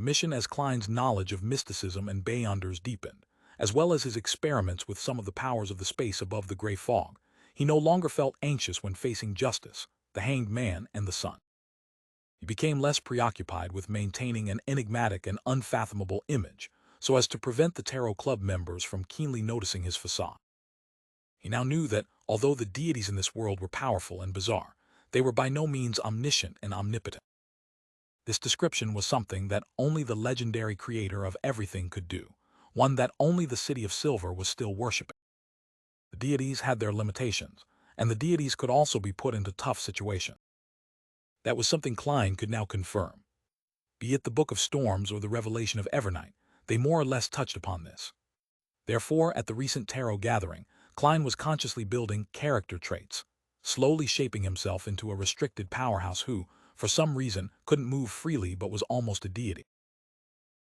mission as Klein's knowledge of mysticism and beyonders deepened, as well as his experiments with some of the powers of the space above the gray fog. He no longer felt anxious when facing justice, the hanged man, and the sun. He became less preoccupied with maintaining an enigmatic and unfathomable image, so as to prevent the Tarot Club members from keenly noticing his facade. He now knew that, although the deities in this world were powerful and bizarre, they were by no means omniscient and omnipotent. This description was something that only the legendary creator of everything could do, one that only the City of Silver was still worshipping. The deities had their limitations, and the deities could also be put into tough situations. That was something Klein could now confirm. Be it the Book of Storms or the Revelation of Evernight, they more or less touched upon this. Therefore, at the recent tarot gathering, Klein was consciously building character traits, slowly shaping himself into a restricted powerhouse who, for some reason, couldn't move freely but was almost a deity.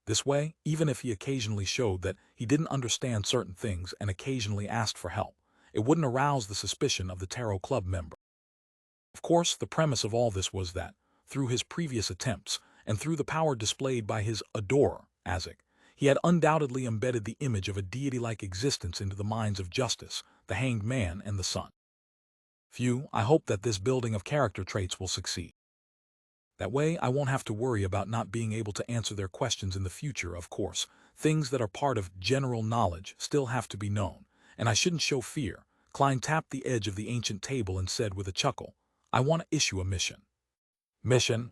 This way, even if he occasionally showed that he didn't understand certain things and occasionally asked for help, it wouldn't arouse the suspicion of the Tarot Club member. Of course, the premise of all this was that, through his previous attempts, and through the power displayed by his adorer, Azek, he had undoubtedly embedded the image of a deity-like existence into the minds of Justice, the Hanged Man, and the Sun. Phew, I hope that this building of character traits will succeed. That way, I won't have to worry about not being able to answer their questions in the future. Of course, things that are part of general knowledge still have to be known, and I shouldn't show fear. Klein tapped the edge of the ancient table and said with a chuckle, "I want to issue a mission." Mission?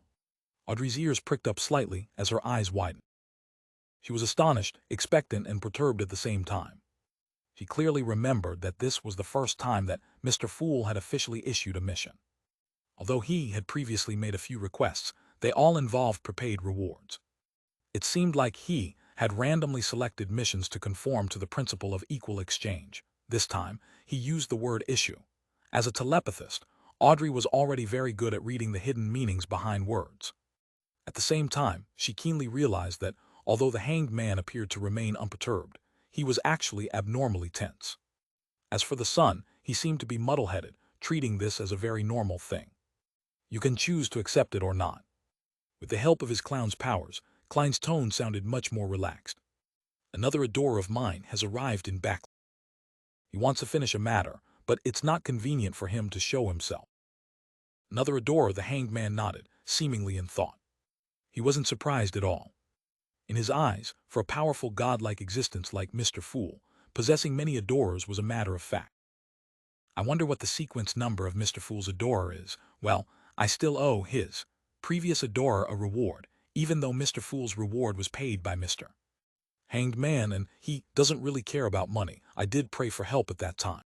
Audrey's ears pricked up slightly as her eyes widened. She was astonished, expectant, and perturbed at the same time. She clearly remembered that this was the first time that Mr. Fool had officially issued a mission. Although he had previously made a few requests, they all involved prepaid rewards. It seemed like he had randomly selected missions to conform to the principle of equal exchange. This time, he used the word issue. As a telepathist, Audrey was already very good at reading the hidden meanings behind words. At the same time, she keenly realized that, although the Hanged Man appeared to remain unperturbed, he was actually abnormally tense. As for the Sun, he seemed to be muddle-headed, treating this as a very normal thing. You can choose to accept it or not. With the help of his clown's powers, Klein's tone sounded much more relaxed. Another adorer of mine has arrived in back. He wants to finish a matter, but it's not convenient for him to show himself. Another adorer, the Hanged Man nodded, seemingly in thought. He wasn't surprised at all. In his eyes, for a powerful godlike existence like Mr. Fool, possessing many adorers was a matter of fact. I wonder what the sequence number of Mr. Fool's adorer is. Well, I still owe his previous adorer a reward, even though Mr. Fool's reward was paid by Mr. Hanged Man, and he doesn't really care about money. I did pray for help at that time.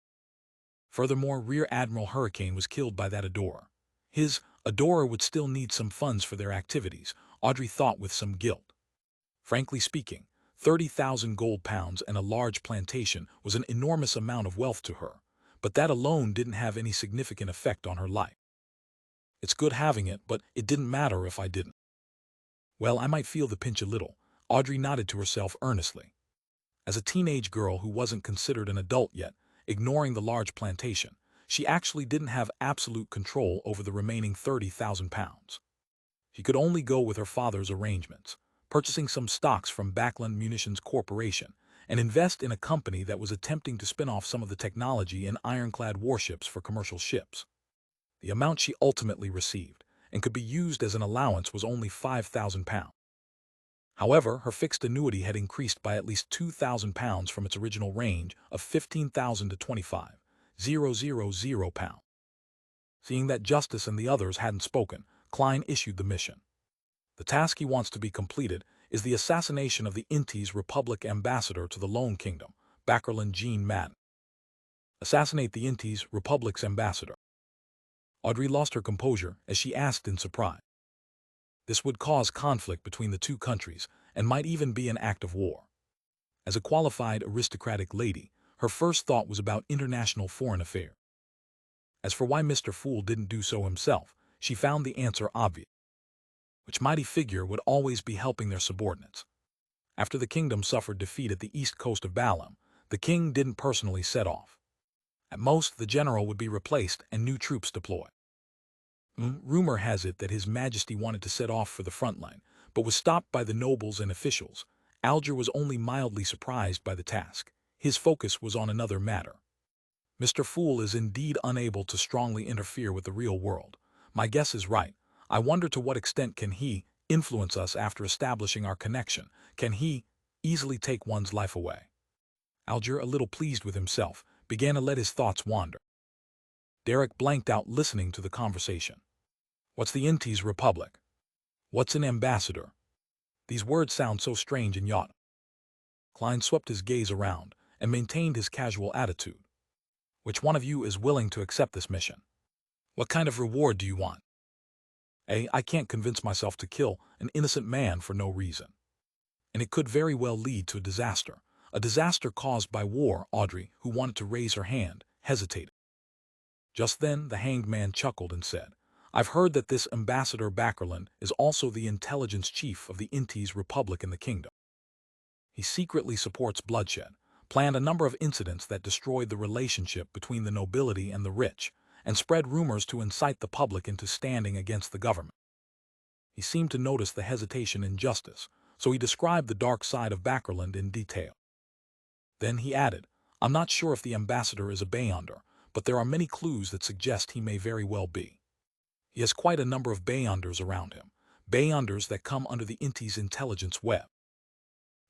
Furthermore, Rear Admiral Hurricane was killed by that adorer. His adorer would still need some funds for their activities, Audrey thought with some guilt. Frankly speaking, 30,000 gold pounds and a large plantation was an enormous amount of wealth to her, but that alone didn't have any significant effect on her life. It's good having it, but it didn't matter if I didn't. Well, I might feel the pinch a little, Audrey nodded to herself earnestly. As a teenage girl who wasn't considered an adult yet, ignoring the large plantation, she actually didn't have absolute control over the remaining 30,000 pounds. She could only go with her father's arrangements, purchasing some stocks from Backland Munitions Corporation, and invest in a company that was attempting to spin off some of the technology in ironclad warships for commercial ships. The amount she ultimately received, and could be used as an allowance, was only 5,000 pounds. However, her fixed annuity had increased by at least 2,000 pounds from its original range of 15,000 to 25,000 pounds. Seeing that Justice and the others hadn't spoken, Klein issued the mission. The task he wants to be completed is the assassination of the Inti's Republic ambassador to the Lone Kingdom, Backerland Jean Madden. Assassinate the Inti's Republic's ambassador. Audrey lost her composure as she asked in surprise. This would cause conflict between the two countries and might even be an act of war. As a qualified aristocratic lady, her first thought was about international foreign affairs. As for why Mr. Fool didn't do so himself, she found the answer obvious. Which mighty figure would always be helping their subordinates? After the kingdom suffered defeat at the east coast of Balam, the king didn't personally set off. At most, the general would be replaced and new troops deployed. Rumor has it that His Majesty wanted to set off for the front line, but was stopped by the nobles and officials. Alger was only mildly surprised by the task. His focus was on another matter. Mr. Fool is indeed unable to strongly interfere with the real world. My guess is right. I wonder to what extent can he influence us after establishing our connection? Can he easily take one's life away? Alger, a little pleased with himself, began to let his thoughts wander. Derek blanked out listening to the conversation. What's the Intis Republic? What's an ambassador? These words sound so strange and yacht. Klein swept his gaze around and maintained his casual attitude. Which one of you is willing to accept this mission? What kind of reward do you want? I can't convince myself to kill an innocent man for no reason. And it could very well lead to a disaster caused by war. Audrey, who wanted to raise her hand, hesitated. Just then the hanged man chuckled and said, I've heard that this Ambassador Backerland is also the intelligence chief of the Intis Republic in the kingdom. He secretly supports bloodshed, planned a number of incidents that destroyed the relationship between the nobility and the rich, and spread rumors to incite the public into standing against the government. He seemed to notice the hesitation and justice, so he described the dark side of Backerland in detail. Then he added, I'm not sure if the ambassador is a Beyonder, but there are many clues that suggest he may very well be. He has quite a number of Beyonders around him, Beyonders that come under the Intis intelligence web.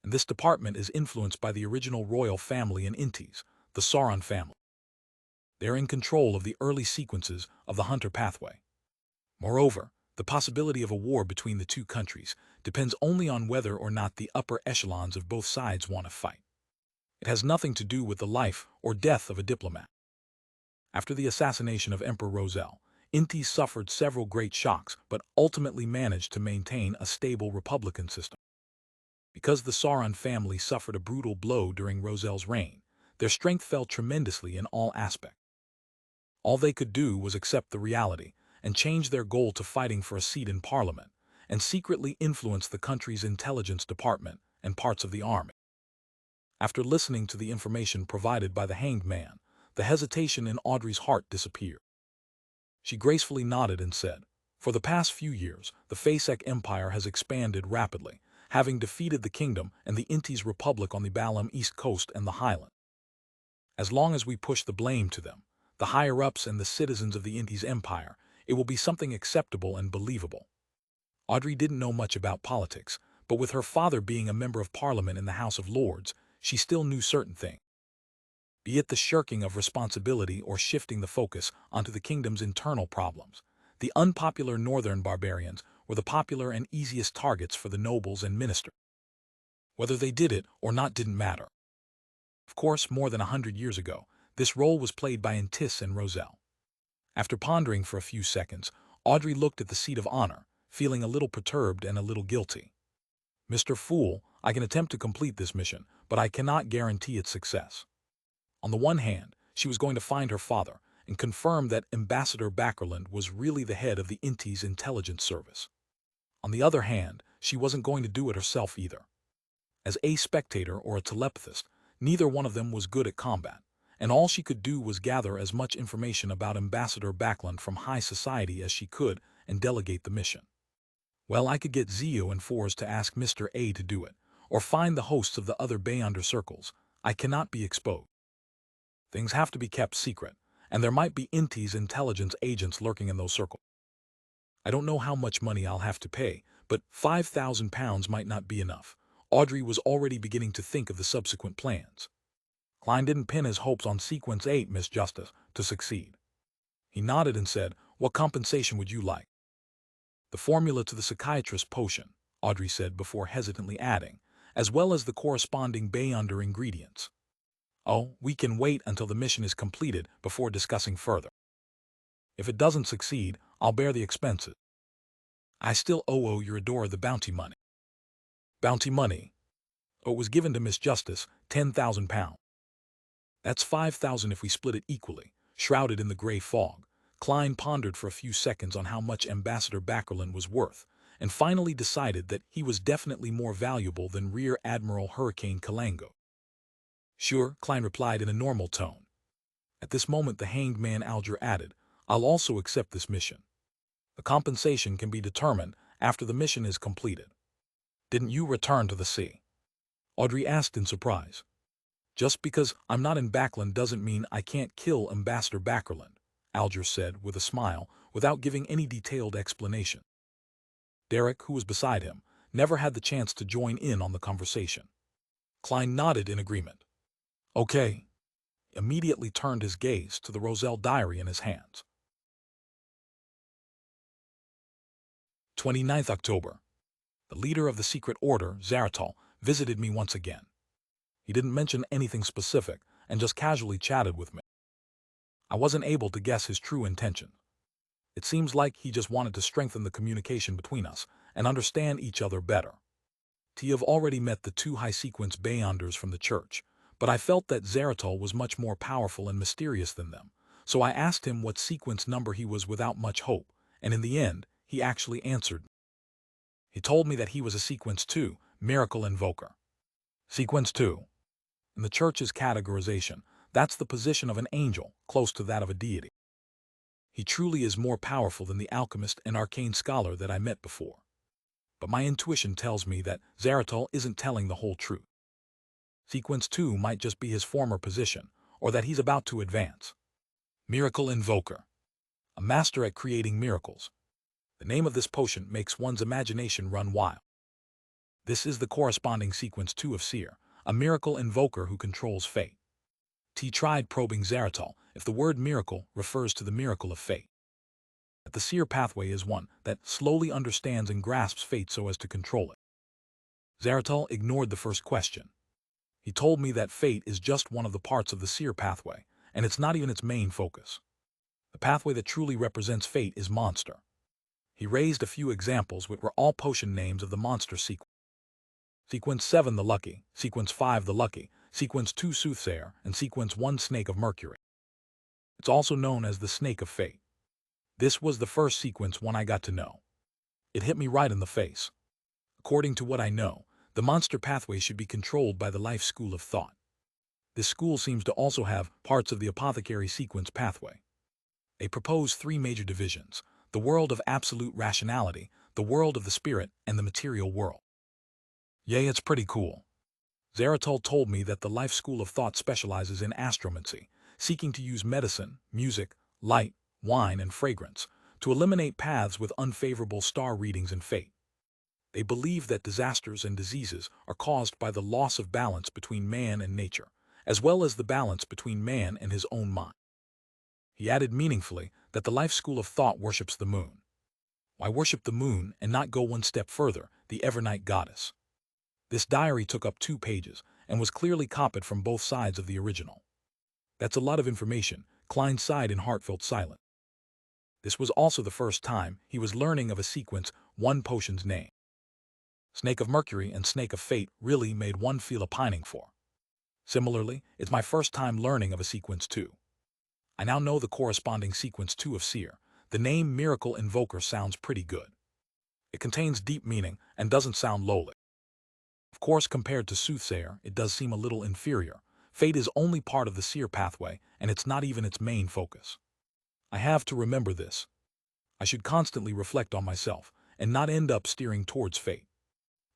And this department is influenced by the original royal family in Intis, the Sauron family. They're in control of the early sequences of the Hunter pathway. Moreover, the possibility of a war between the two countries depends only on whether or not the upper echelons of both sides want to fight. It has nothing to do with the life or death of a diplomat. After the assassination of Emperor Roselle, Intis suffered several great shocks but ultimately managed to maintain a stable republican system. Because the Sauron family suffered a brutal blow during Roselle's reign, their strength fell tremendously in all aspects. All they could do was accept the reality and change their goal to fighting for a seat in Parliament, and secretly influence the country's intelligence department and parts of the army. After listening to the information provided by the hanged man, the hesitation in Audrey's heart disappeared. She gracefully nodded and said, For the past few years, the Fasek Empire has expanded rapidly, having defeated the kingdom and the Intis Republic on the Balam East Coast and the Highland. As long as we push the blame to them, the higher-ups and the citizens of the Intis Empire, it will be something acceptable and believable. Audrey didn't know much about politics, but with her father being a member of Parliament in the House of Lords, she still knew certain things. Be it the shirking of responsibility or shifting the focus onto the kingdom's internal problems, the unpopular northern barbarians were the popular and easiest targets for the nobles and ministers. Whether they did it or not didn't matter. Of course, more than 100 years ago, this role was played by Intis and Roselle. After pondering for a few seconds, Audrey looked at the seat of honor, feeling a little perturbed and a little guilty. Mr. Fool, I can attempt to complete this mission, but I cannot guarantee its success. On the one hand, she was going to find her father and confirm that Ambassador Backerland was really the head of the Intis intelligence service. On the other hand, she wasn't going to do it herself either. As a spectator or a telepathist, neither one of them was good at combat, and all she could do was gather as much information about Ambassador Backerland from high society as she could and delegate the mission. Well, I could get Zio and Fours to ask Mr. A to do it, or find the hosts of the other Beyonder circles. I cannot be exposed. Things have to be kept secret, and there might be Intis intelligence agents lurking in those circles. I don't know how much money I'll have to pay, but £5,000 might not be enough. Audrey was already beginning to think of the subsequent plans. Klein didn't pin his hopes on Sequence 8, Miss Justice, to succeed. He nodded and said, What compensation would you like? The formula to the psychiatrist potion, Audrey said before hesitantly adding, as well as the corresponding Beyonder ingredients. Oh, we can wait until the mission is completed before discussing further. If it doesn't succeed, I'll bear the expenses. I still owe your adorer the bounty money. Bounty money? Oh, it was given to Miss Justice, £10,000. That's 5,000 if we split it equally. Shrouded in the gray fog, Klein pondered for a few seconds on how much Ambassador Backerland was worth, and finally decided that he was definitely more valuable than Rear Admiral Hurricane Kalango. Sure, Klein replied in a normal tone. At this moment the hanged man Alger added, I'll also accept this mission. The compensation can be determined after the mission is completed. Didn't you return to the sea? Audrey asked in surprise. Just because I'm not in Backland doesn't mean I can't kill Ambassador Backerland, Alger said with a smile, without giving any detailed explanation. Derek, who was beside him, never had the chance to join in on the conversation. Klein nodded in agreement. Okay. Immediately turned his gaze to the Roselle diary in his hands. 29th October. The leader of the secret order, Zaratal, visited me once again. He didn't mention anything specific and just casually chatted with me. I wasn't able to guess his true intention. It seems like he just wanted to strengthen the communication between us and understand each other better. T have already met the two high-sequence Beyonders from the church, but I felt that Zaratal was much more powerful and mysterious than them, so I asked him what sequence number he was without much hope, and in the end, he actually answered. He told me that he was a sequence 2, Miracle Invoker. Sequence 2. In the church's categorization, that's the position of an angel, close to that of a deity. He truly is more powerful than the alchemist and arcane scholar that I met before. But my intuition tells me that Zaratal isn't telling the whole truth. Sequence 2 might just be his former position, or that he's about to advance. Miracle Invoker. A master at creating miracles. The name of this potion makes one's imagination run wild. This is the corresponding sequence 2 of Seer, a miracle invoker who controls fate. T tried probing Zaratal if the word miracle refers to the miracle of fate. That the Seer pathway is one that slowly understands and grasps fate so as to control it. Zaratal ignored the first question. He told me that fate is just one of the parts of the Seer pathway, and it's not even its main focus. The pathway that truly represents fate is Monster. He raised a few examples which were all potion names of the monster sequence. Sequence 7 the Lucky, Sequence 5 the Lucky, Sequence 2 Soothsayer, and Sequence 1 Snake of Mercury. It's also known as the Snake of Fate. This was the first sequence one I got to know. It hit me right in the face. According to what I know, the monster pathway should be controlled by the life school of thought. This school seems to also have parts of the apothecary sequence pathway. They propose 3 major divisions: the world of absolute rationality, the world of the spirit, and the material world. Yay, it's pretty cool. Zaratal told me that the life school of thought specializes in astromancy, seeking to use medicine, music, light, wine, and fragrance to eliminate paths with unfavorable star readings and fate. They believe that disasters and diseases are caused by the loss of balance between man and nature, as well as the balance between man and his own mind. He added meaningfully that the life school of thought worships the moon. Why worship the moon and not go one step further, the Evernight goddess? This diary took up 2 pages and was clearly copied from both sides of the original. That's a lot of information, Klein sighed in heartfelt silence. This was also the first time he was learning of a sequence 1 potion's name. Snake of Mercury and Snake of Fate really made one feel a pining for. Similarly, it's my first time learning of a sequence 2. I now know the corresponding sequence 2 of Seer. The name Miracle Invoker sounds pretty good. It contains deep meaning and doesn't sound lowly. Of course, compared to Soothsayer, it does seem a little inferior. Fate is only part of the Seer pathway, and it's not even its main focus. I have to remember this. I should constantly reflect on myself and not end up steering towards fate.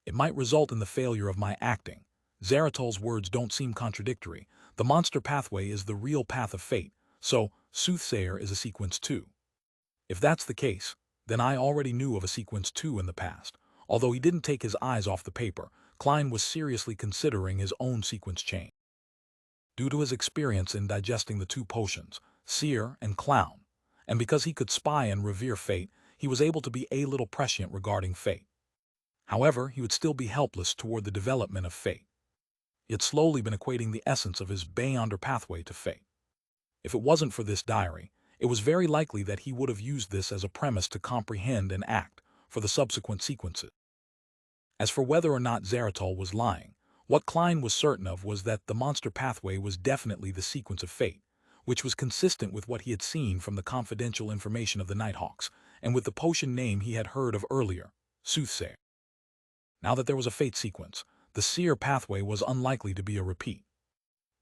It might result in the failure of my acting. Zaratal's words don't seem contradictory. The monster pathway is the real path of fate, so Soothsayer is a sequence 2. If that's the case, then I already knew of a sequence 2 in the past. Although he didn't take his eyes off the paper, Klein was seriously considering his own sequence change. Due to his experience in digesting the 2 potions, Seer and Clown, and because he could spy and revere fate, he was able to be a little prescient regarding fate. However, he would still be helpless toward the development of fate. He had slowly been equating the essence of his Beyonder pathway to fate. If it wasn't for this diary, it was very likely that he would have used this as a premise to comprehend and act for the subsequent sequences. As for whether or not Zaratal was lying, what Klein was certain of was that the monster pathway was definitely the sequence of fate, which was consistent with what he had seen from the confidential information of the Nighthawks and with the potion name he had heard of earlier, Soothsayer. Now that there was a fate sequence, the Seer pathway was unlikely to be a repeat.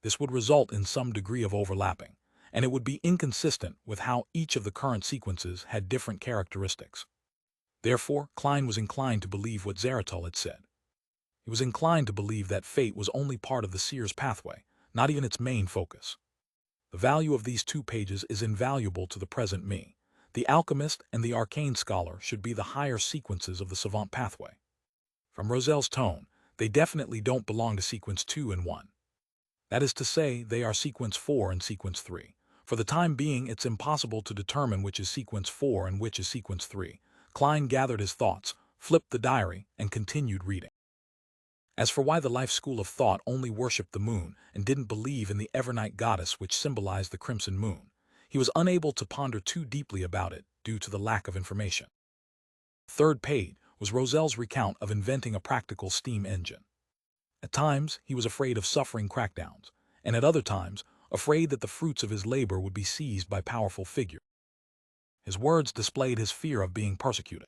This would result in some degree of overlapping, and it would be inconsistent with how each of the current sequences had different characteristics. Therefore, Klein was inclined to believe what Zaratal had said. He was inclined to believe that fate was only part of the seer's pathway, not even its main focus. The value of these 2 pages is invaluable to the present me. The alchemist and the arcane scholar should be the higher sequences of the savant pathway. From Roselle's tone, they definitely don't belong to sequence 2 and 1. That is to say, they are sequence 4 and sequence 3. For the time being, it's impossible to determine which is sequence 4 and which is sequence 3. Klein gathered his thoughts, flipped the diary, and continued reading. As for why the life school of thought only worshipped the moon and didn't believe in the evernight goddess which symbolized the crimson moon, he was unable to ponder too deeply about it due to the lack of information. The 3rd page was Roselle's recount of inventing a practical steam engine. At times, he was afraid of suffering crackdowns, and at other times, afraid that the fruits of his labor would be seized by powerful figures. His words displayed his fear of being persecuted.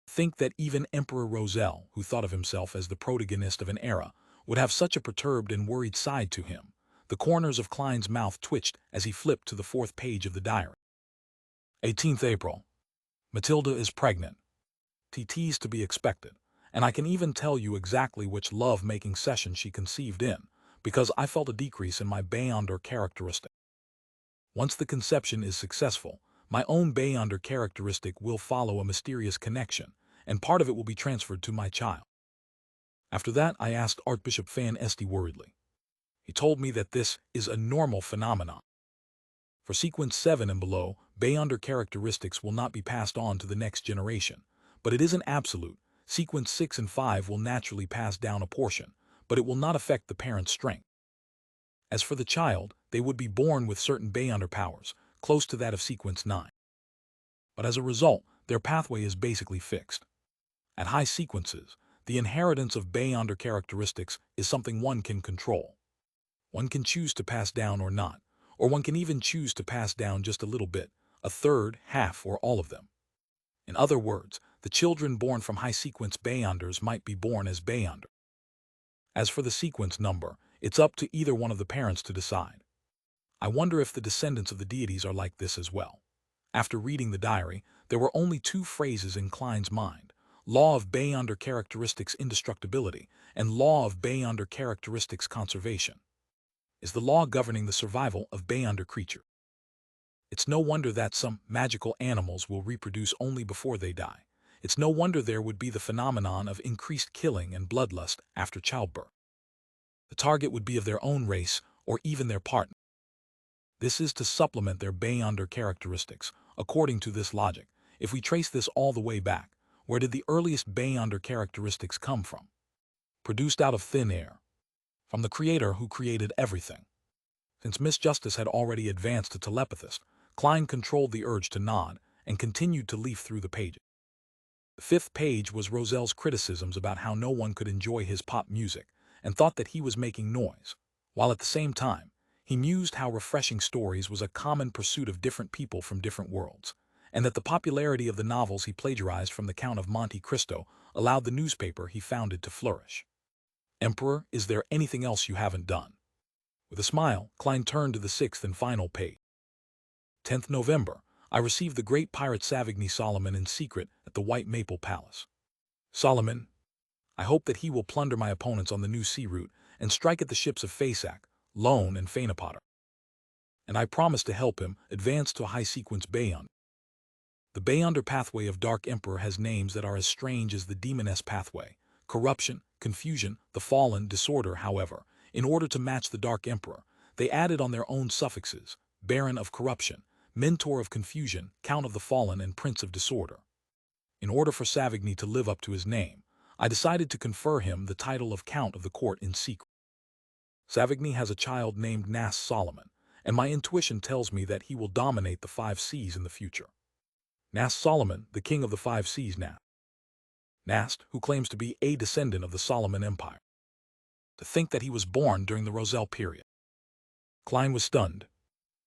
Think that even Emperor Roselle, who thought of himself as the protagonist of an era, would have such a perturbed and worried side to him. The corners of Klein's mouth twitched as he flipped to the 4th page of the diary. 18th April. Matilda is pregnant. TT's to be expected, and I can even tell you exactly which love-making session she conceived in, because I felt a decrease in my Beyonder characteristic. Once the conception is successful, my own Beyonder characteristic will follow a mysterious connection, and part of it will be transferred to my child. After that, I asked Archbishop Fan Este worriedly. He told me that this is a normal phenomenon. For sequence 7 and below, Beyonder characteristics will not be passed on to the next generation, but it isn't absolute. Sequence 6 and 5 will naturally pass down a portion, but it will not affect the parent's strength. As for the child, they would be born with certain Beyonder powers, close to that of sequence 9. But as a result, their pathway is basically fixed. At high sequences, the inheritance of Beyonder characteristics is something one can control. One can choose to pass down or not, or one can even choose to pass down just a little bit, a third, half, or all of them. In other words, the children born from high-sequence Beyonders might be born as Beyonder. As for the sequence number, it's up to either one of the parents to decide. I wonder if the descendants of the deities are like this as well. After reading the diary, there were only 2 phrases in Klein's mind: law of Beyonder characteristics indestructibility and law of Beyonder characteristics conservation. Is the law governing the survival of Beyonder creature? It's no wonder that some magical animals will reproduce only before they die. It's no wonder there would be the phenomenon of increased killing and bloodlust after childbirth. The target would be of their own race or even their partner. This is to supplement their Beyonder characteristics. According to this logic, if we trace this all the way back, where did the earliest Beyonder characteristics come from? Produced out of thin air. From the creator who created everything. Since Miss Justice had already advanced to telepathist, Klein controlled the urge to nod and continued to leaf through the pages. The 5th page was Roselle's criticisms about how no one could enjoy his pop music and thought that he was making noise, while at the same time, he mused how refreshing stories was a common pursuit of different people from different worlds, and that the popularity of the novels he plagiarized from the Count of Monte Cristo allowed the newspaper he founded to flourish. Emperor, is there anything else you haven't done? With a smile, Klein turned to the 6th and final page. 10th November, I received the great pirate Savigny Solomon in secret at the White Maple Palace. Solomon, I hope that he will plunder my opponents on the new sea route and strike at the ships of Fasak, Lone, and Fainapotter. And I promise to help him advance to a high-sequence Beyonder. The Beyonder pathway of Dark Emperor has names that are as strange as the Demoness pathway: corruption, confusion, the fallen, disorder. However, in order to match the Dark Emperor, they added on their own suffixes: Baron of Corruption, Mentor of Confusion, Count of the Fallen, and Prince of Disorder. In order for Savigny to live up to his name, I decided to confer him the title of Count of the Court in secret. Savigny has a child named Nas Solomon, and my intuition tells me that he will dominate the 5 seas in the future. Nas Solomon, the king of the 5 seas. Nast, who claims to be a descendant of the Solomon Empire. To think that he was born during the Roselle period. Klein was stunned.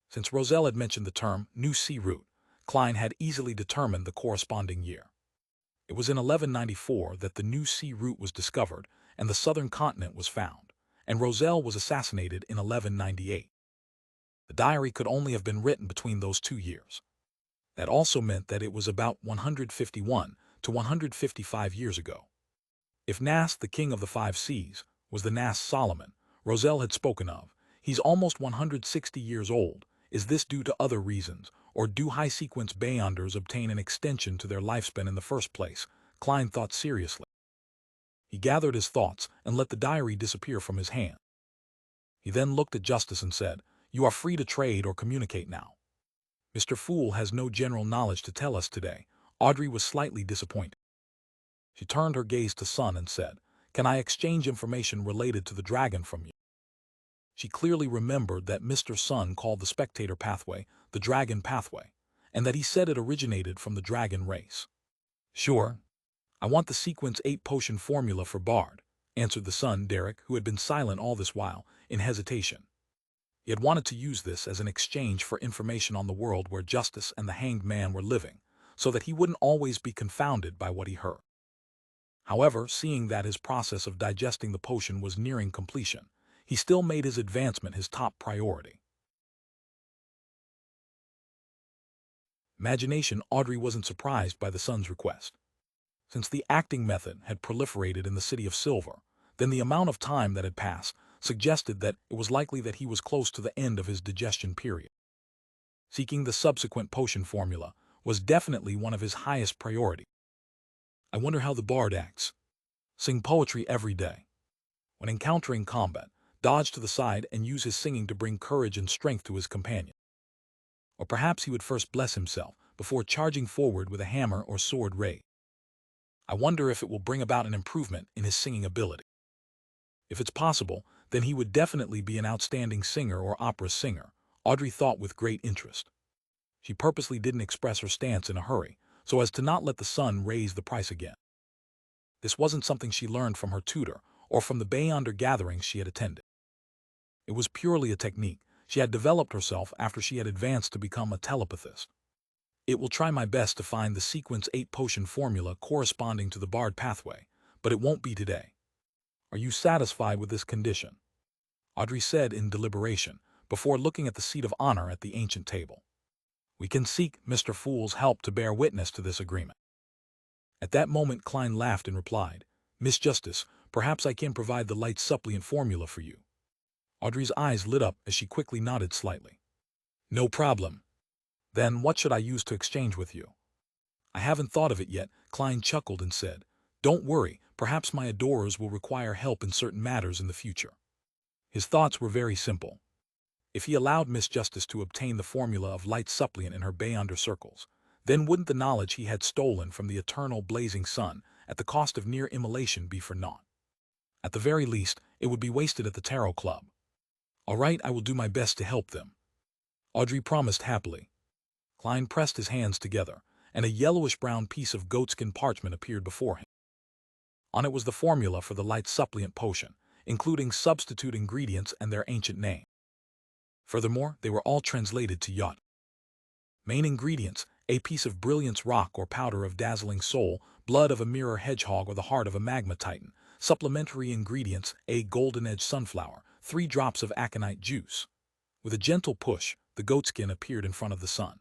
Since Roselle had mentioned the term New Sea Route, Klein had easily determined the corresponding year. It was in 1194 that the New Sea Route was discovered and the southern continent was found, and Roselle was assassinated in 1198. The diary could only have been written between those 2 years. That also meant that it was about 151 to 155 years ago. If Nas, the king of the five seas, was the Nas Solomon Roselle had spoken of, he's almost 160 years old. Is this due to other reasons, or do high-sequence Beyonders obtain an extension to their lifespan in the first place? Klein thought seriously. He gathered his thoughts and let the diary disappear from his hand. He then looked at Justice and said, "You are free to trade or communicate now." Mr. Fool has no general knowledge to tell us today. Audrey was slightly disappointed. She turned her gaze to Sun and said, "Can I exchange information related to the dragon from you?" She clearly remembered that Mr. Sun called the spectator pathway the dragon pathway, and that he said it originated from the dragon race. "Sure. I want the sequence 8 potion formula for Bard," answered the son, Derek, who had been silent all this while, in hesitation. He had wanted to use this as an exchange for information on the world where Justice and the Hanged Man were living, so that he wouldn't always be confounded by what he heard. However, seeing that his process of digesting the potion was nearing completion, he still made his advancement his top priority. Imagination. Audrey wasn't surprised by the son's request. Since the acting method had proliferated in the City of Silver, then the amount of time that had passed suggested that it was likely that he was close to the end of his digestion period. Seeking the subsequent potion formula was definitely one of his highest priorities. I wonder how the bard acts. Sing poetry every day. When encountering combat, dodge to the side and use his singing to bring courage and strength to his companion. Or perhaps he would first bless himself before charging forward with a hammer or sword raised. I wonder if it will bring about an improvement in his singing ability. If it's possible, then he would definitely be an outstanding singer or opera singer, Audrey thought with great interest. She purposely didn't express her stance in a hurry, so as to not let the son raise the price again. This wasn't something she learned from her tutor or from the Beyonder gatherings she had attended. It was purely a technique she had developed herself after she had advanced to become a telepathist. It will try my best to find the sequence 8 potion formula corresponding to the Bard pathway, but it won't be today. Are you satisfied with this condition? Audrey said in deliberation, before looking at the seat of honor at the ancient table. We can seek Mr. Fool's help to bear witness to this agreement. At that moment Klein laughed and replied, Miss Justice, perhaps I can provide the light suppliant formula for you. Audrey's eyes lit up as she quickly nodded slightly. No problem. Then what should I use to exchange with you? I haven't thought of it yet, Klein chuckled and said. Don't worry, perhaps my adorers will require help in certain matters in the future. His thoughts were very simple. If he allowed Miss Justice to obtain the formula of light suppliant in her Beyonder circles, then wouldn't the knowledge he had stolen from the eternal blazing sun at the cost of near immolation be for naught? At the very least, it would be wasted at the Tarot Club. All right, I will do my best to help them. Audrey promised happily. Klein pressed his hands together, and a yellowish-brown piece of goatskin parchment appeared before him. On it was the formula for the light suppliant potion, including substitute ingredients and their ancient name. Furthermore, they were all translated to Yat. Main ingredients: a piece of brilliance rock or powder of dazzling soul, blood of a mirror hedgehog or the heart of a magma titan. Supplementary ingredients: a golden-edged sunflower, 3 drops of aconite juice. With a gentle push, the goatskin appeared in front of the sun.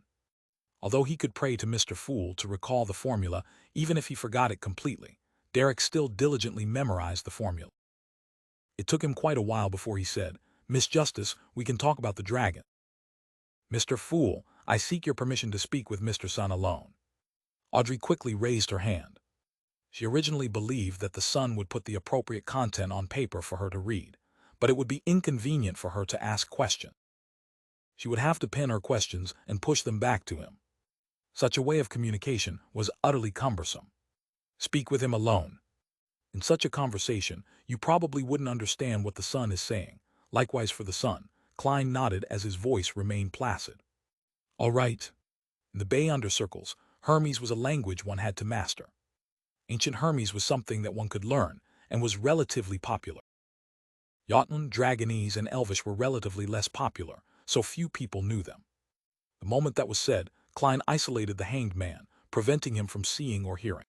Although he could pray to Mr. Fool to recall the formula, even if he forgot it completely, Derek still diligently memorized the formula. It took him quite a while before he said, Miss Justice, we can talk about the dragon. Mr. Fool, I seek your permission to speak with Mr. Sun alone. Audrey quickly raised her hand. She originally believed that the Sun would put the appropriate content on paper for her to read, but it would be inconvenient for her to ask questions. She would have to pen her questions and push them back to him. Such a way of communication was utterly cumbersome. Speak with him alone. In such a conversation, you probably wouldn't understand what the Sun is saying. Likewise for the Sun. Klein nodded as his voice remained placid. All right. In the Beyonder circles, Hermes was a language one had to master. Ancient Hermes was something that one could learn, and was relatively popular. Jotun, Dragonese, and Elvish were relatively less popular, so few people knew them. The moment that was said, Klein isolated the Hanged Man, preventing him from seeing or hearing.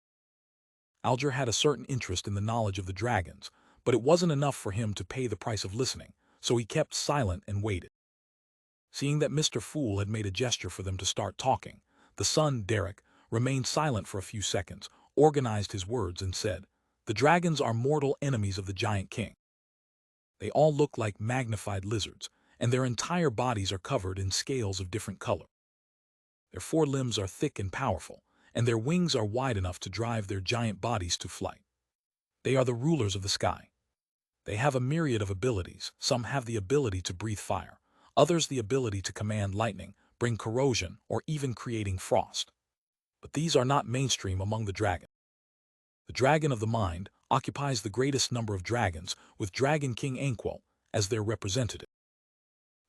Alger had a certain interest in the knowledge of the dragons, but it wasn't enough for him to pay the price of listening, so he kept silent and waited. Seeing that Mr. Fool had made a gesture for them to start talking, the son, Derek, remained silent for a few seconds, organized his words and said, The dragons are mortal enemies of the giant king. They all look like magnified lizards, and their entire bodies are covered in scales of different color. Their forelimbs are thick and powerful, and their wings are wide enough to drive their giant bodies to flight. They are the rulers of the sky. They have a myriad of abilities. Some have the ability to breathe fire, others the ability to command lightning, bring corrosion, or even creating frost. But these are not mainstream among the dragons. The dragon of the mind occupies the greatest number of dragons, with Dragon King Anquel as their representative.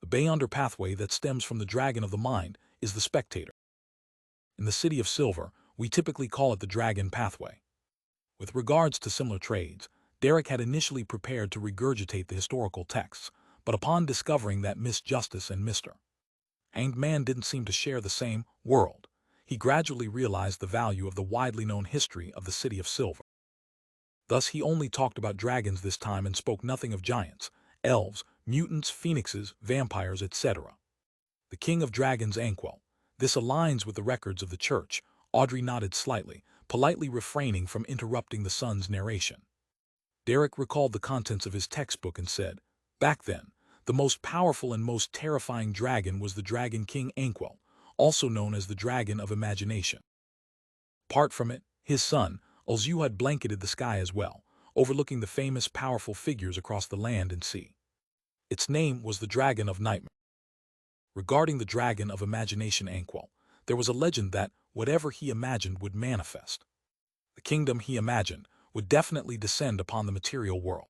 The Beyonder pathway that stems from the dragon of the mind is the spectator. In the City of Silver, we typically call it the dragon pathway. With regards to similar trades, Derek had initially prepared to regurgitate the historical texts, but upon discovering that Miss Justice and Mr. Hanged Man didn't seem to share the same world, he gradually realized the value of the widely known history of the City of Silver. Thus he only talked about dragons this time and spoke nothing of giants, elves, mutants, phoenixes, vampires, etc. The King of Dragons Anquel. This aligns with the records of the church. Audrey nodded slightly, politely refraining from interrupting the son's narration. Derek recalled the contents of his textbook and said, "Back then, the most powerful and most terrifying dragon was the Dragon King Anquel, also known as the Dragon of Imagination. Apart from it, his son, Ulzu, had blanketed the sky as well, overlooking the famous powerful figures across the land and sea. Its name was the Dragon of Nightmare. Regarding the Dragon of Imagination Anquel, there was a legend that whatever he imagined would manifest. The kingdom he imagined would definitely descend upon the material world.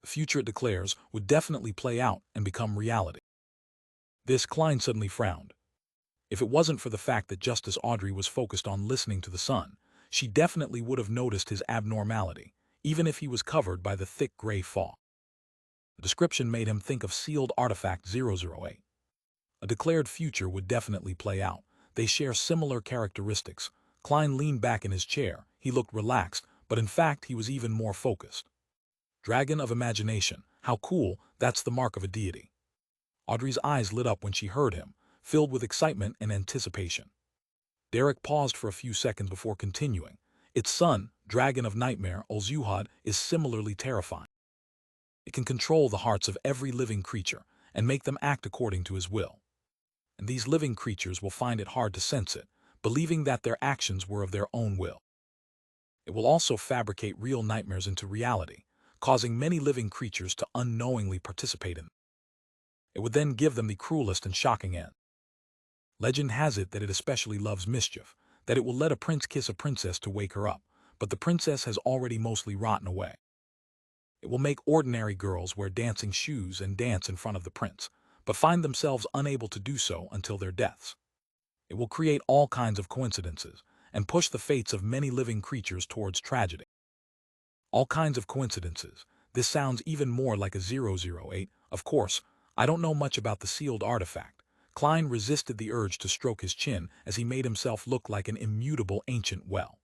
The future, it declares, would definitely play out and become reality." This Klein suddenly frowned. If it wasn't for the fact that Justice Audrey was focused on listening to the son, she definitely would have noticed his abnormality, even if he was covered by the thick gray fog. The description made him think of sealed artifact 008. A declared future would definitely play out. They share similar characteristics. Klein leaned back in his chair. He looked relaxed, but in fact he was even more focused. Dragon of Imagination. How cool, that's the mark of a deity. Audrey's eyes lit up when she heard him, filled with excitement and anticipation. Derek paused for a few seconds before continuing. Its son, Dragon of Nightmare, Ulzuhad, is similarly terrifying. It can control the hearts of every living creature and make them act according to his will. And these living creatures will find it hard to sense it, believing that their actions were of their own will. It will also fabricate real nightmares into reality, causing many living creatures to unknowingly participate in them. It would then give them the cruelest and shocking end. Legend has it that it especially loves mischief, that it will let a prince kiss a princess to wake her up, but the princess has already mostly rotten away. It will make ordinary girls wear dancing shoes and dance in front of the prince, but find themselves unable to do so until their deaths. It will create all kinds of coincidences and push the fates of many living creatures towards tragedy. All kinds of coincidences. This sounds even more like a 008. Of course, I don't know much about the sealed artifact. Klein resisted the urge to stroke his chin as he made himself look like an immutable ancient well.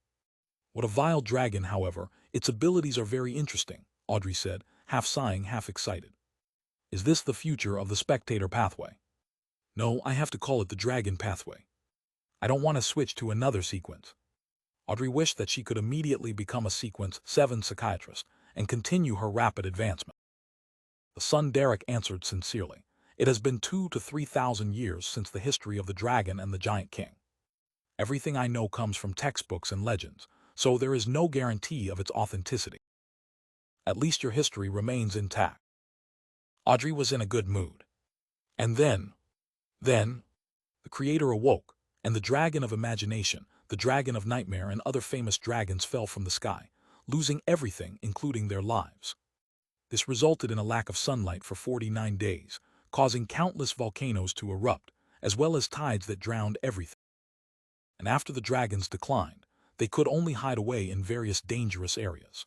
What a vile dragon, however, its abilities are very interesting, Audrey said, half sighing, half excited. Is this the future of the spectator pathway? No, I have to call it the dragon pathway. I don't want to switch to another sequence. Audrey wished that she could immediately become a Sequence 7 psychiatrist and continue her rapid advancement. The son Derek answered sincerely. It has been 2,000 to 3,000 years since the history of the dragon and the giant king. Everything I know comes from textbooks and legends, so there is no guarantee of its authenticity. At least your history remains intact. Audrey was in a good mood. And then, the creator awoke, and the dragon of imagination, the dragon of nightmare, and other famous dragons fell from the sky, losing everything, including their lives. This resulted in a lack of sunlight for 49 days, causing countless volcanoes to erupt, as well as tides that drowned everything. And after the dragons declined, they could only hide away in various dangerous areas.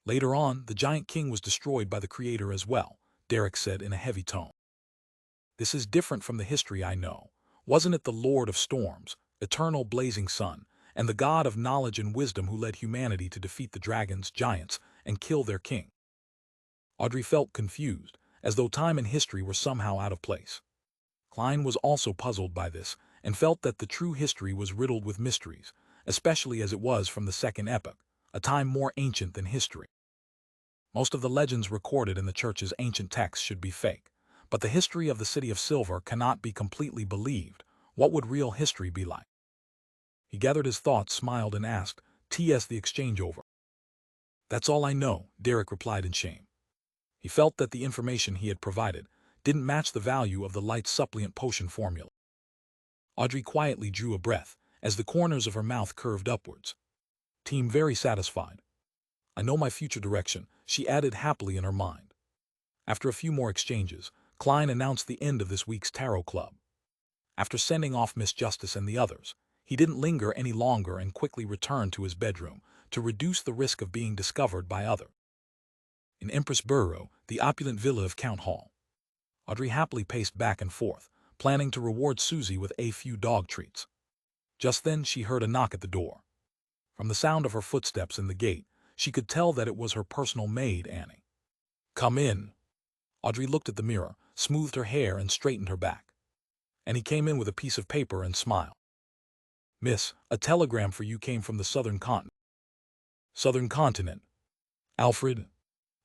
Later on, the giant king was destroyed by the creator as well, Derek said in a heavy tone. This is different from the history I know. Wasn't it the Lord of Storms, eternal blazing sun, and the God of knowledge and wisdom who led humanity to defeat the dragons, giants, and kill their king? Audrey felt confused, as though time and history were somehow out of place. Klein was also puzzled by this, and felt that the true history was riddled with mysteries, especially as it was from the second epoch, a time more ancient than history. Most of the legends recorded in the church's ancient texts should be fake, but the history of the City of Silver cannot be completely believed. What would real history be like? He gathered his thoughts, smiled, and asked, "T.S. the exchange over?" "That's all I know," Derek replied in shame. He felt that the information he had provided didn't match the value of the light supplement potion formula. Audrey quietly drew a breath as the corners of her mouth curved upwards. "Team very satisfied. I know my future direction," she added happily in her mind. After a few more exchanges, Klein announced the end of this week's Tarot Club. After sending off Miss Justice and the others, he didn't linger any longer and quickly returned to his bedroom to reduce the risk of being discovered by others. In Empress Borough, the opulent villa of Count Hall, Audrey happily paced back and forth, planning to reward Susie with a few dog treats. Just then she heard a knock at the door. From the sound of her footsteps in the gate, she could tell that it was her personal maid, Annie. "Come in." Audrey looked at the mirror, smoothed her hair, and straightened her back. And he came in with a piece of paper and smiled. "Miss, a telegram for you came from the southern continent." "Southern continent? Alfred?"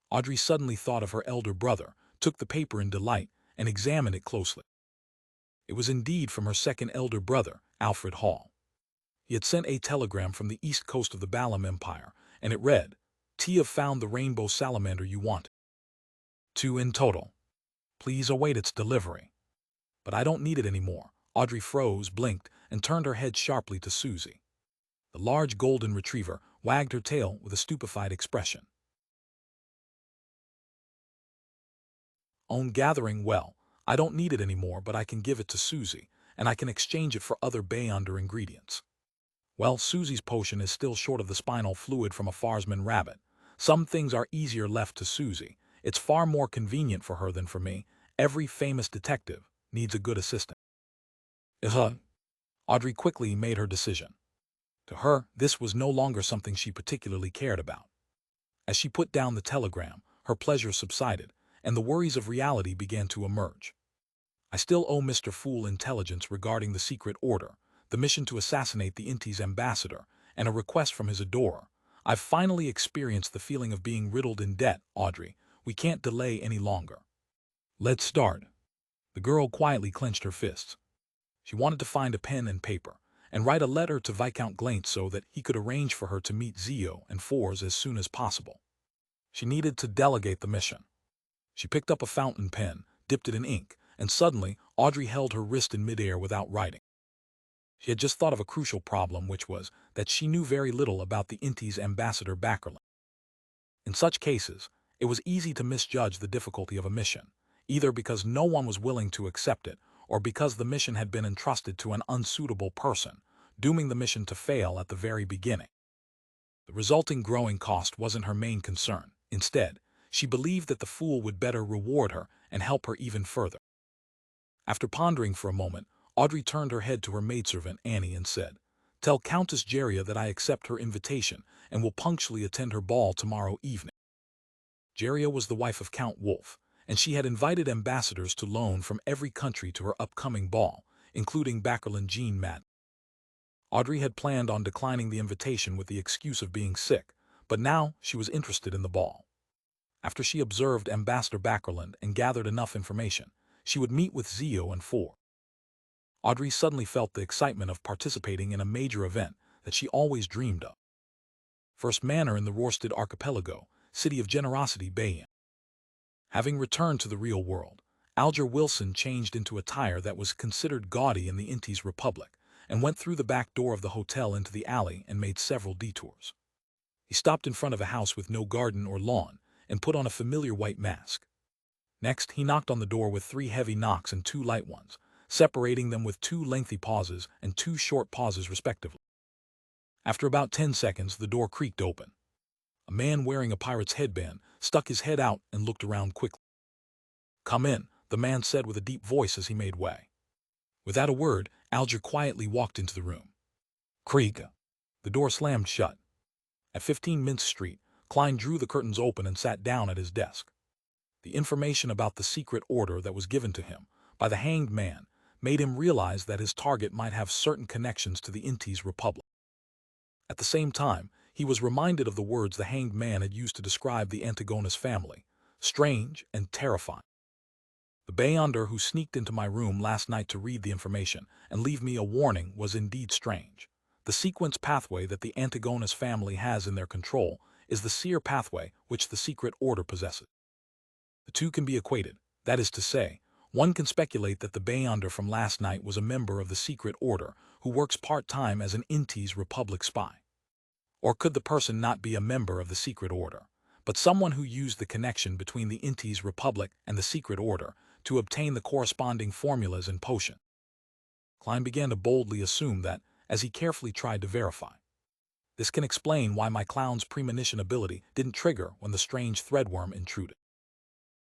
Audrey suddenly thought of her elder brother, took the paper in delight, and examined it closely. It was indeed from her second elder brother, Alfred Hall. He had sent a telegram from the east coast of the Balam Empire, and it read, "T have found the rainbow salamander you want. 2 in total. Please await its delivery." "But I don't need it anymore." Audrey froze, blinked, and turned her head sharply to Susie. The large golden retriever wagged her tail with a stupefied expression. "Own gathering, well, I don't need it anymore, but I can give it to Susie, and I can exchange it for other Beyonder ingredients." "Well, Susie's potion is still short of the spinal fluid from a Farsman rabbit. Some things are easier left to Susie. It's far more convenient for her than for me. Every famous detective needs a good assistant." Audrey quickly made her decision. To her, this was no longer something she particularly cared about. As she put down the telegram, her pleasure subsided, and the worries of reality began to emerge. "I still owe Mr. Fool intelligence regarding the secret order, the mission to assassinate the Inti's ambassador, and a request from his adorer. I've finally experienced the feeling of being riddled in debt, Audrey. We can't delay any longer. Let's start." The girl quietly clenched her fists. She wanted to find a pen and paper and write a letter to Viscount Glaint so that he could arrange for her to meet Zio and Fours as soon as possible. She needed to delegate the mission. She picked up a fountain pen, dipped it in ink, and suddenly Audrey held her wrist in midair without writing. She had just thought of a crucial problem, which was that she knew very little about the Inti's ambassador Backerland. In such cases, it was easy to misjudge the difficulty of a mission, either because no one was willing to accept it or because the mission had been entrusted to an unsuitable person, dooming the mission to fail at the very beginning. The resulting growing cost wasn't her main concern. Instead, she believed that the fool would better reward her and help her even further. After pondering for a moment, Audrey turned her head to her maidservant Annie and said, "Tell Countess Jeria that I accept her invitation and will punctually attend her ball tomorrow evening." Jeria was the wife of Count Wolf, and she had invited ambassadors to loan from every country to her upcoming ball, including Backerland Jean Madden. Audrey had planned on declining the invitation with the excuse of being sick, but now she was interested in the ball. After she observed Ambassador Backerland and gathered enough information, she would meet with Zio and Four. Audrey suddenly felt the excitement of participating in a major event that she always dreamed of. First manor in the Rorsted Archipelago, City of Generosity Bay. Having returned to the real world, Alger Wilson changed into attire that was considered gaudy in the Inti's Republic and went through the back door of the hotel into the alley and made several detours. He stopped in front of a house with no garden or lawn and put on a familiar white mask. Next, he knocked on the door with 3 heavy knocks and 2 light ones, separating them with 2 lengthy pauses and 2 short pauses respectively. After about 10 seconds, the door creaked open. A man wearing a pirate's headband stuck his head out and looked around quickly. "Come in," the man said with a deep voice as he made way. Without a word, Alger quietly walked into the room. Creak. The door slammed shut. At 15 Mince Street, Klein drew the curtains open and sat down at his desk. The information about the secret order that was given to him by the hanged man made him realize that his target might have certain connections to the Inti's Republic. At the same time, he was reminded of the words the hanged man had used to describe the Antigonus family: strange and terrifying. The beyonder who sneaked into my room last night to read the information and leave me a warning was indeed strange. The sequence pathway that the Antigonus family has in their control is the seer pathway which the secret order possesses. The two can be equated, that is to say, one can speculate that the beyonder from last night was a member of the secret order who works part-time as an Intis Republic spy. Or could the person not be a member of the secret order, but someone who used the connection between the Intis Republic and the secret order to obtain the corresponding formulas and potion? Klein began to boldly assume that, as he carefully tried to verify. This can explain why my clown's premonition ability didn't trigger when the strange threadworm intruded.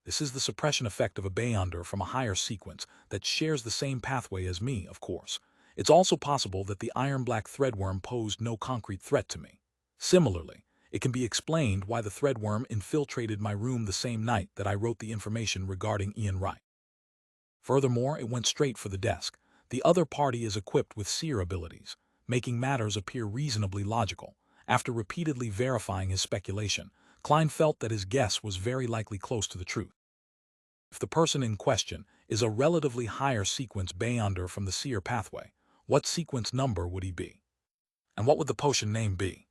This is the suppression effect of a beyonder from a higher sequence that shares the same pathway as me, of course. It's also possible that the iron-black threadworm posed no concrete threat to me. Similarly, it can be explained why the threadworm infiltrated my room the same night that I wrote the information regarding Ian Wright. Furthermore, it went straight for the desk. The other party is equipped with seer abilities, making matters appear reasonably logical. After repeatedly verifying his speculation, Klein felt that his guess was very likely close to the truth. If the person in question is a relatively higher sequence beyonder from the seer pathway, what sequence number would he be? And what would the potion name be?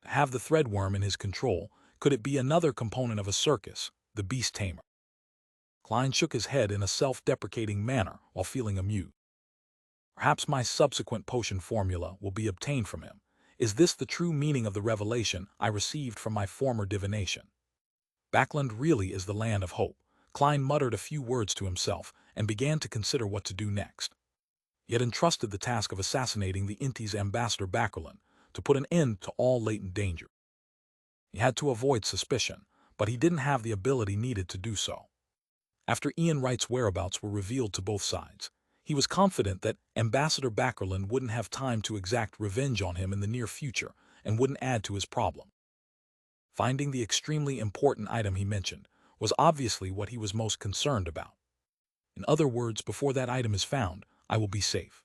To have the threadworm in his control, could it be another component of a circus, the beast tamer? Klein shook his head in a self-deprecating manner while feeling amused. Perhaps my subsequent potion formula will be obtained from him. Is this the true meaning of the revelation I received from my former divination? Backland really is the land of hope. Klein muttered a few words to himself and began to consider what to do next. He had entrusted the task of assassinating the Inti's ambassador Bakerlin to put an end to all latent danger. He had to avoid suspicion, but he didn't have the ability needed to do so. After Ian Wright's whereabouts were revealed to both sides, he was confident that Ambassador Bakerlin wouldn't have time to exact revenge on him in the near future and wouldn't add to his problem. Finding the extremely important item he mentioned was obviously what he was most concerned about. In other words, before that item is found, I will be safe.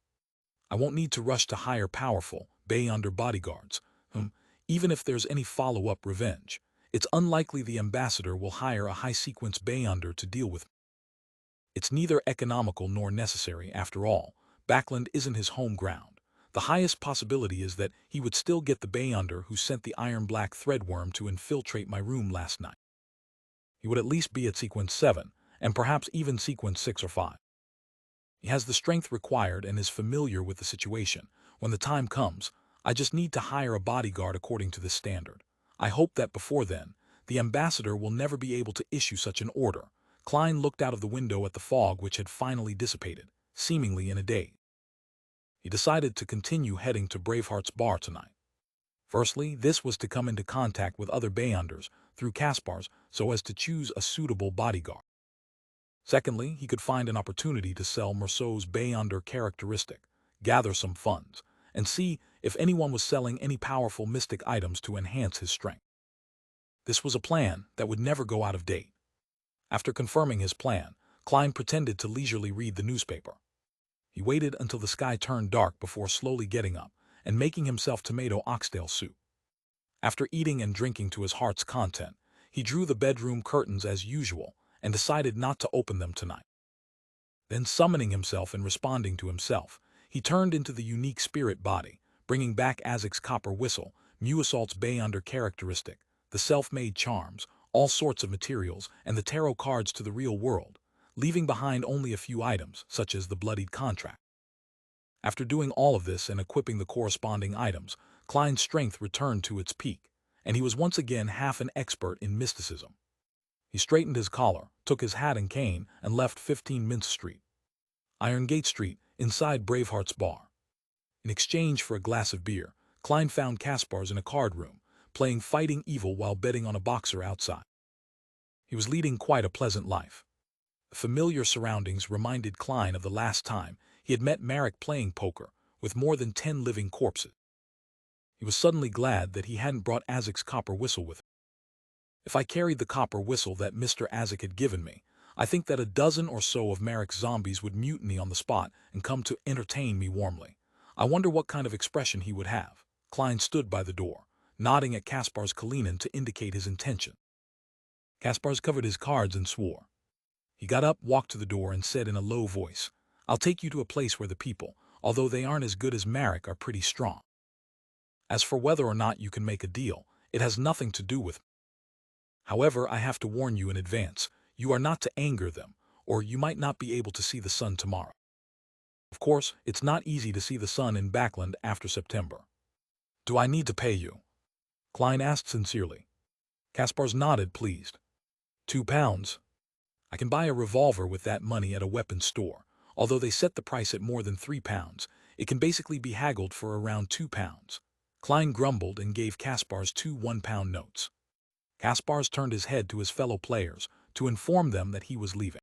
I won't need to rush to hire powerful, beyonder bodyguards, whom, even if there's any follow-up revenge, it's unlikely the ambassador will hire a high-sequence beyonder to deal with me. It's neither economical nor necessary, after all. Backland isn't his home ground. The highest possibility is that he would still get the beyonder who sent the iron-black threadworm to infiltrate my room last night. He would at least be at sequence 7, and perhaps even sequence 6 or 5. He has the strength required and is familiar with the situation. When the time comes, I just need to hire a bodyguard according to this standard. I hope that before then, the ambassador will never be able to issue such an order. Klein looked out of the window at the fog which had finally dissipated, seemingly in a daze. He decided to continue heading to Braveheart's bar tonight. Firstly, this was to come into contact with other beyonders through Kaspar's so as to choose a suitable bodyguard. Secondly, he could find an opportunity to sell Merceau's beyonder characteristic, gather some funds, and see if anyone was selling any powerful mystic items to enhance his strength. This was a plan that would never go out of date. After confirming his plan, Klein pretended to leisurely read the newspaper. He waited until the sky turned dark before slowly getting up and making himself tomato oxtail soup. After eating and drinking to his heart's content, he drew the bedroom curtains as usual and decided not to open them tonight. Then, summoning himself and responding to himself, he turned into the unique spirit body, bringing back Azek's copper whistle, Muasalt's beyonder characteristic, the self-made charms, all sorts of materials, and the tarot cards to the real world, leaving behind only a few items, such as the bloodied contract. After doing all of this and equipping the corresponding items, Klein's strength returned to its peak, and he was once again half an expert in mysticism. He straightened his collar, took his hat and cane, and left 15 Mince Street, Iron Gate Street, inside Braveheart's bar. In exchange for a glass of beer, Klein found Kaspar's in a card room, playing Fighting Evil while betting on a boxer outside. He was leading quite a pleasant life. The familiar surroundings reminded Klein of the last time he had met Marek playing poker with more than 10 living corpses. He was suddenly glad that he hadn't brought Azek's copper whistle with him. If I carried the copper whistle that Mr. Azek had given me, I think that a dozen or so of Marek's zombies would mutiny on the spot and come to entertain me warmly. I wonder what kind of expression he would have. Klein stood by the door, nodding at Kaspar's Kalinin to indicate his intention. Kaspars covered his cards and swore. He got up, walked to the door, and said in a low voice, "I'll take you to a place where the people, although they aren't as good as Marek, are pretty strong. As for whether or not you can make a deal, it has nothing to do with me. However, I have to warn you in advance, you are not to anger them, or you might not be able to see the sun tomorrow. Of course, it's not easy to see the sun in Backland after September." "Do I need to pay you?" Klein asked sincerely. Kaspars nodded, pleased. £2. I can buy a revolver with that money at a weapons store. Although they set the price at more than £3, it can basically be haggled for around £2. Klein grumbled and gave Kaspars two £1 notes. Kaspars turned his head to his fellow players to inform them that he was leaving.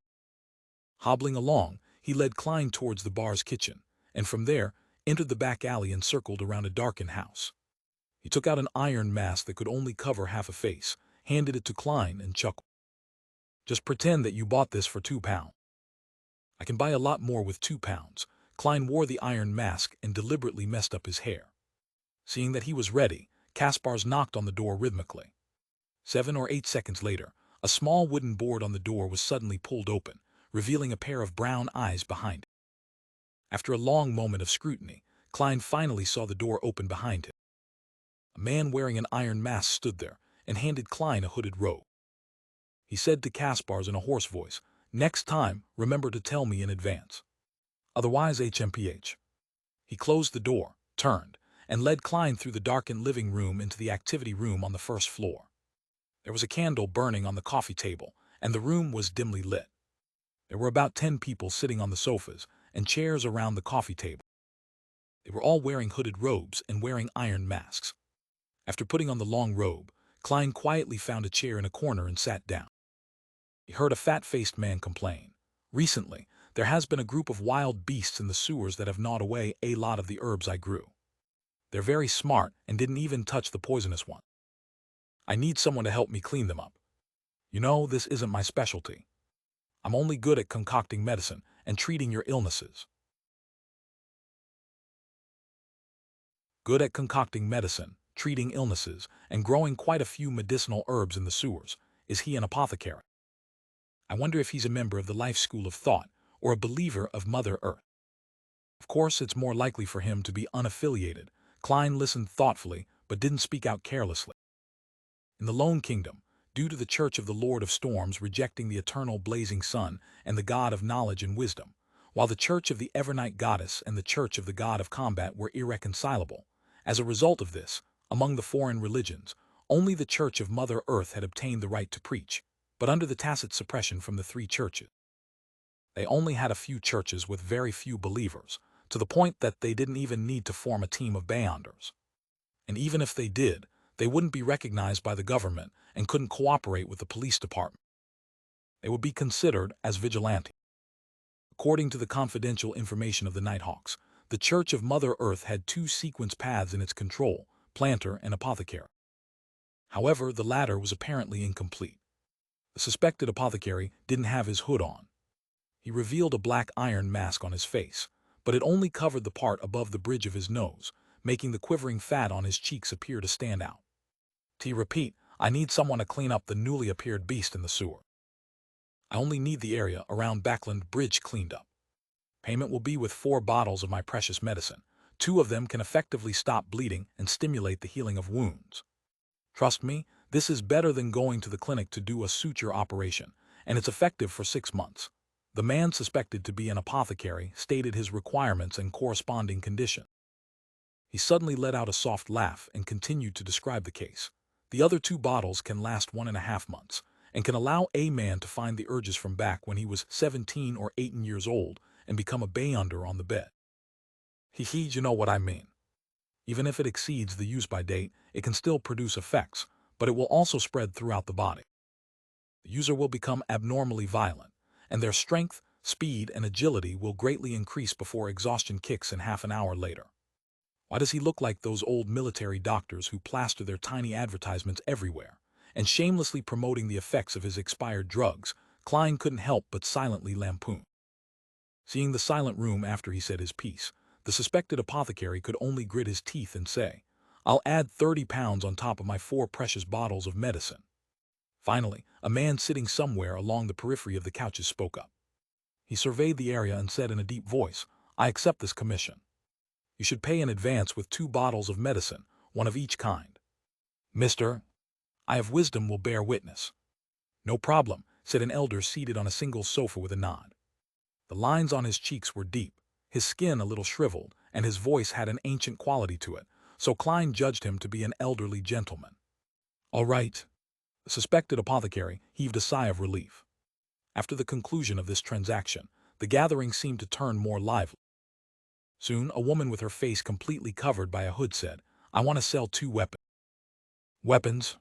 Hobbling along, he led Klein towards the bar's kitchen, and from there, entered the back alley and circled around a darkened house. He took out an iron mask that could only cover half a face, handed it to Klein, and chuckled. "Just pretend that you bought this for £2. I can buy a lot more with £2. Klein wore the iron mask and deliberately messed up his hair. Seeing that he was ready, Kaspars knocked on the door rhythmically. 7 or 8 seconds later, a small wooden board on the door was suddenly pulled open, revealing a pair of brown eyes behind it. After a long moment of scrutiny, Klein finally saw the door open behind him. A man wearing an iron mask stood there and handed Klein a hooded robe. He said to Kaspars in a hoarse voice, "Next time, remember to tell me in advance. Otherwise, HMPH. He closed the door, turned, and led Klein through the darkened living room into the activity room on the first floor. There was a candle burning on the coffee table, and the room was dimly lit. There were about 10 people sitting on the sofas and chairs around the coffee table. They were all wearing hooded robes and wearing iron masks. After putting on the long robe, Klein quietly found a chair in a corner and sat down. He heard a fat-faced man complain. "Recently, there has been a group of wild beasts in the sewers that have gnawed away a lot of the herbs I grew. They're very smart and didn't even touch the poisonous one. I need someone to help me clean them up. You know, this isn't my specialty. I'm only good at concocting medicine and treating your illnesses." Good at concocting medicine, treating illnesses, and growing quite a few medicinal herbs in the sewers. Is he an apothecary? I wonder if he's a member of the life school of thought or a believer of Mother Earth. Of course, it's more likely for him to be unaffiliated. Klein listened thoughtfully, but didn't speak out carelessly. In the Lone Kingdom, due to the Church of the Lord of Storms rejecting the eternal blazing sun and the God of knowledge and wisdom, while the Church of the Evernight Goddess and the Church of the God of Combat were irreconcilable, as a result of this, among the foreign religions, only the Church of Mother Earth had obtained the right to preach, but under the tacit suppression from the 3 churches. They only had a few churches with very few believers, to the point that they didn't even need to form a team of Bayonders. And even if they did, they wouldn't be recognized by the government and couldn't cooperate with the police department. They would be considered as vigilantes. According to the confidential information of the Nighthawks, the Church of Mother Earth had 2 sequence paths in its control, planter and apothecary. However, the latter was apparently incomplete. The suspected apothecary didn't have his hood on. He revealed a black iron mask on his face, but it only covered the part above the bridge of his nose, making the quivering fat on his cheeks appear to stand out. Repeat, I need someone to clean up the newly appeared beast in the sewer. I only need the area around Backland Bridge cleaned up. Payment will be with 4 bottles of my precious medicine. 2 of them can effectively stop bleeding and stimulate the healing of wounds. Trust me, this is better than going to the clinic to do a suture operation, and it's effective for 6 months. The man suspected to be an apothecary stated his requirements and corresponding condition. He suddenly let out a soft laugh and continued to describe the case. The other 2 bottles can last 1.5 months, and can allow a man to find the urges from back when he was 17 or 18 years old and become a Bayonder on the bed. You know what I mean. Even if it exceeds the use-by date, it can still produce effects, but it will also spread throughout the body. The user will become abnormally violent, and their strength, speed, and agility will greatly increase before exhaustion kicks in half an hour later. Why does he look like those old military doctors who plaster their tiny advertisements everywhere, and shamelessly promoting the effects of his expired drugs? Klein couldn't help but silently lampoon. Seeing the silent room after he said his piece, the suspected apothecary could only grit his teeth and say, I'll add 30 pounds on top of my 4 precious bottles of medicine. Finally, a man sitting somewhere along the periphery of the couches spoke up. He surveyed the area and said in a deep voice, "I accept this commission. You should pay in advance with 2 bottles of medicine, one of each kind. Mr. I have wisdom will bear witness." "No problem," said an elder seated on a single sofa with a nod. The lines on his cheeks were deep, his skin a little shriveled, and his voice had an ancient quality to it, so Klein judged him to be an elderly gentleman. "All right." The suspected apothecary heaved a sigh of relief. After the conclusion of this transaction, the gathering seemed to turn more lively. Soon, a woman with her face completely covered by a hood said, "I want to sell 2 weapons." "Weapons?"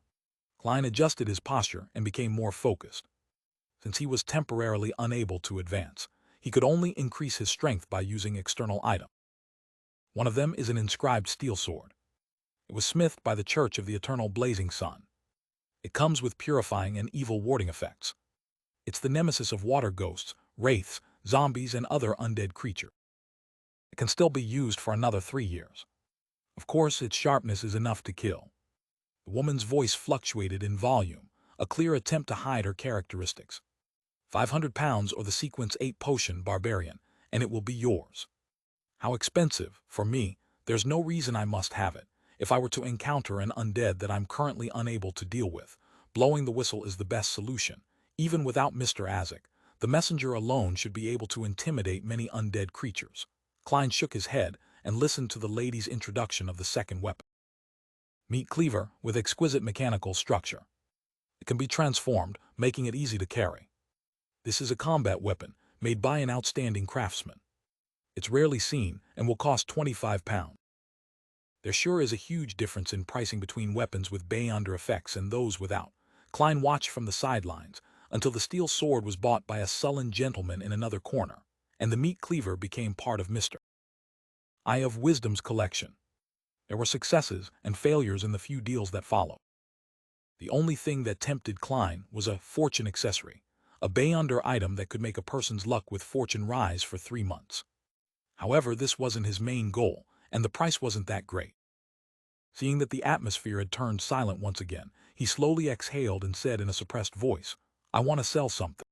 Klein adjusted his posture and became more focused. Since he was temporarily unable to advance, he could only increase his strength by using external items. "One of them is an inscribed steel sword. It was smithed by the Church of the Eternal Blazing Sun. It comes with purifying and evil warding effects. It's the nemesis of water ghosts, wraiths, zombies, and other undead creatures. It can still be used for another 3 years. Of course, its sharpness is enough to kill." The woman's voice fluctuated in volume, a clear attempt to hide her characteristics. 500 pounds or the Sequence 8 potion, Barbarian, and it will be yours." "How expensive? For me, there's no reason I must have it. If I were to encounter an undead that I'm currently unable to deal with, blowing the whistle is the best solution. Even without Mr. Azek, the messenger alone should be able to intimidate many undead creatures." Klein shook his head and listened to the lady's introduction of the second weapon. "Meat cleaver with exquisite mechanical structure. It can be transformed, making it easy to carry. This is a combat weapon made by an outstanding craftsman. It's rarely seen and will cost 25 pounds. There sure is a huge difference in pricing between weapons with Beyonder effects and those without." Klein watched from the sidelines until the steel sword was bought by a sullen gentleman in another corner, and the meat cleaver became part of Mr. Eye of Wisdom's collection. There were successes and failures in the few deals that followed. The only thing that tempted Klein was a fortune accessory, a Beyonder item that could make a person's luck with fortune rise for 3 months. However, this wasn't his main goal, and the price wasn't that great. Seeing that the atmosphere had turned silent once again, he slowly exhaled and said in a suppressed voice, "I want to sell something."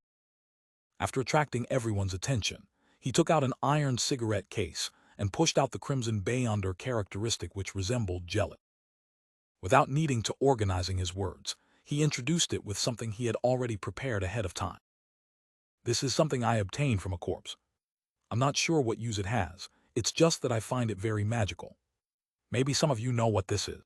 After attracting everyone's attention, he took out an iron cigarette case and pushed out the crimson Beyonder characteristic which resembled jelly. Without needing to organizing his words, he introduced it with something he had already prepared ahead of time. "This is something I obtained from a corpse. I'm not sure what use it has, it's just that I find it very magical. Maybe some of you know what this is."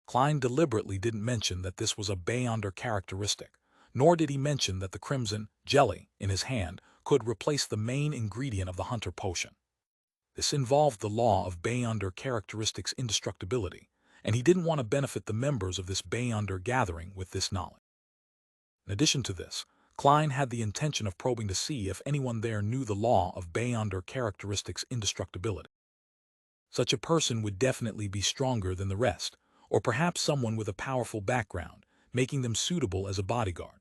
Klein deliberately didn't mention that this was a Beyonder characteristic, nor did he mention that the crimson jelly in his hand could replace the main ingredient of the hunter potion. This involved the law of Beyonder characteristics' indestructibility, and he didn't want to benefit the members of this Beyonder gathering with this knowledge. In addition to this, Klein had the intention of probing to see if anyone there knew the law of Beyonder characteristics' indestructibility. Such a person would definitely be stronger than the rest, or perhaps someone with a powerful background, making them suitable as a bodyguard.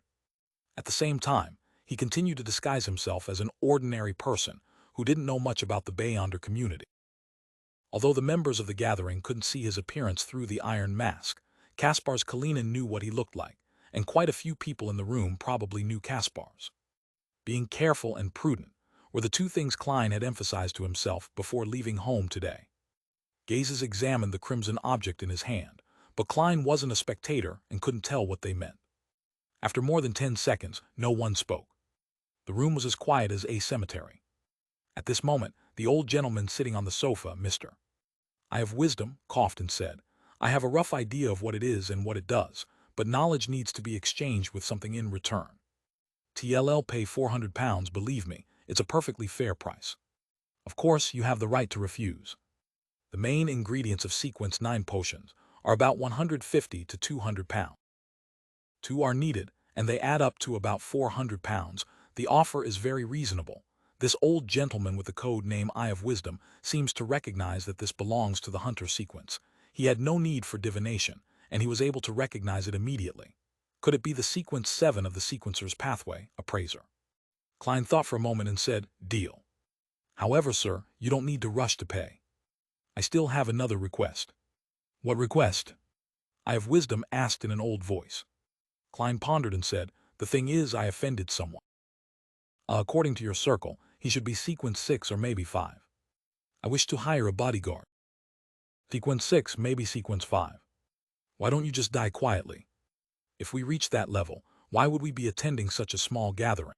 At the same time, he continued to disguise himself as an ordinary person who didn't know much about the Beyonder community. Although the members of the gathering couldn't see his appearance through the iron mask, Kaspar's Kalinin knew what he looked like, and quite a few people in the room probably knew Kaspar's. Being careful and prudent were the 2 things Klein had emphasized to himself before leaving home today. Gazes examined the crimson object in his hand, but Klein wasn't a spectator and couldn't tell what they meant. After more than 10 seconds, no one spoke. The room was as quiet as a cemetery. At this moment, the old gentleman sitting on the sofa, Mr. I have Wisdom, coughed and said, "I have a rough idea of what it is and what it does, but knowledge needs to be exchanged with something in return. TLL pay 400 pounds, believe me, it's a perfectly fair price. Of course, you have the right to refuse. The main ingredients of Sequence 9 potions are about 150 to 200 pounds. 2 are needed, and they add up to about 400 pounds. The offer is very reasonable. This old gentleman with the code name Eye of Wisdom seems to recognize that this belongs to the hunter sequence. He had no need for divination, and he was able to recognize it immediately. Could it be the Sequence 7 of the Sequencer's Pathway, Appraiser?" Klein thought for a moment and said, "Deal. However, sir, you don't need to rush to pay. I still have another request." What request? Eye of Wisdom asked in an old voice. Klein pondered and said, the thing is, I offended someone. According to your circle, he should be sequence 6 or maybe 5. I wish to hire a bodyguard. Sequence 6, maybe sequence 5. Why don't you just die quietly? If we reach that level, why would we be attending such a small gathering?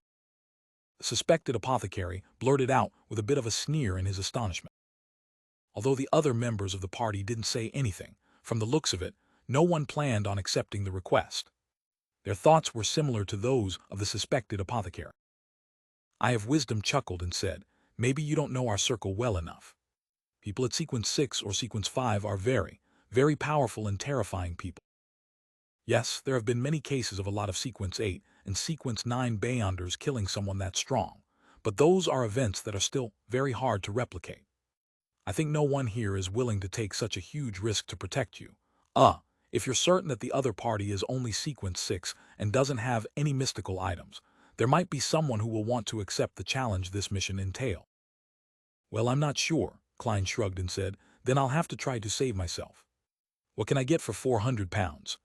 The suspected apothecary blurted out with a bit of a sneer in his astonishment. Although the other members of the party didn't say anything, from the looks of it, no one planned on accepting the request. Their thoughts were similar to those of the suspected apothecary. Eye of Wisdom chuckled and said, maybe you don't know our circle well enough. People at sequence 6 or sequence 5 are very, very powerful and terrifying people. Yes, there have been many cases of a lot of sequence 8 and sequence 9 Beyonders killing someone that strong, but those are events that are still very hard to replicate. I think no one here is willing to take such a huge risk to protect you. If you're certain that the other party is only sequence 6 and doesn't have any mystical items, there might be someone who will want to accept the challenge this mission entails. Well, I'm not sure, Klein shrugged and said, then I'll have to try to save myself. What can I get for 400 pounds?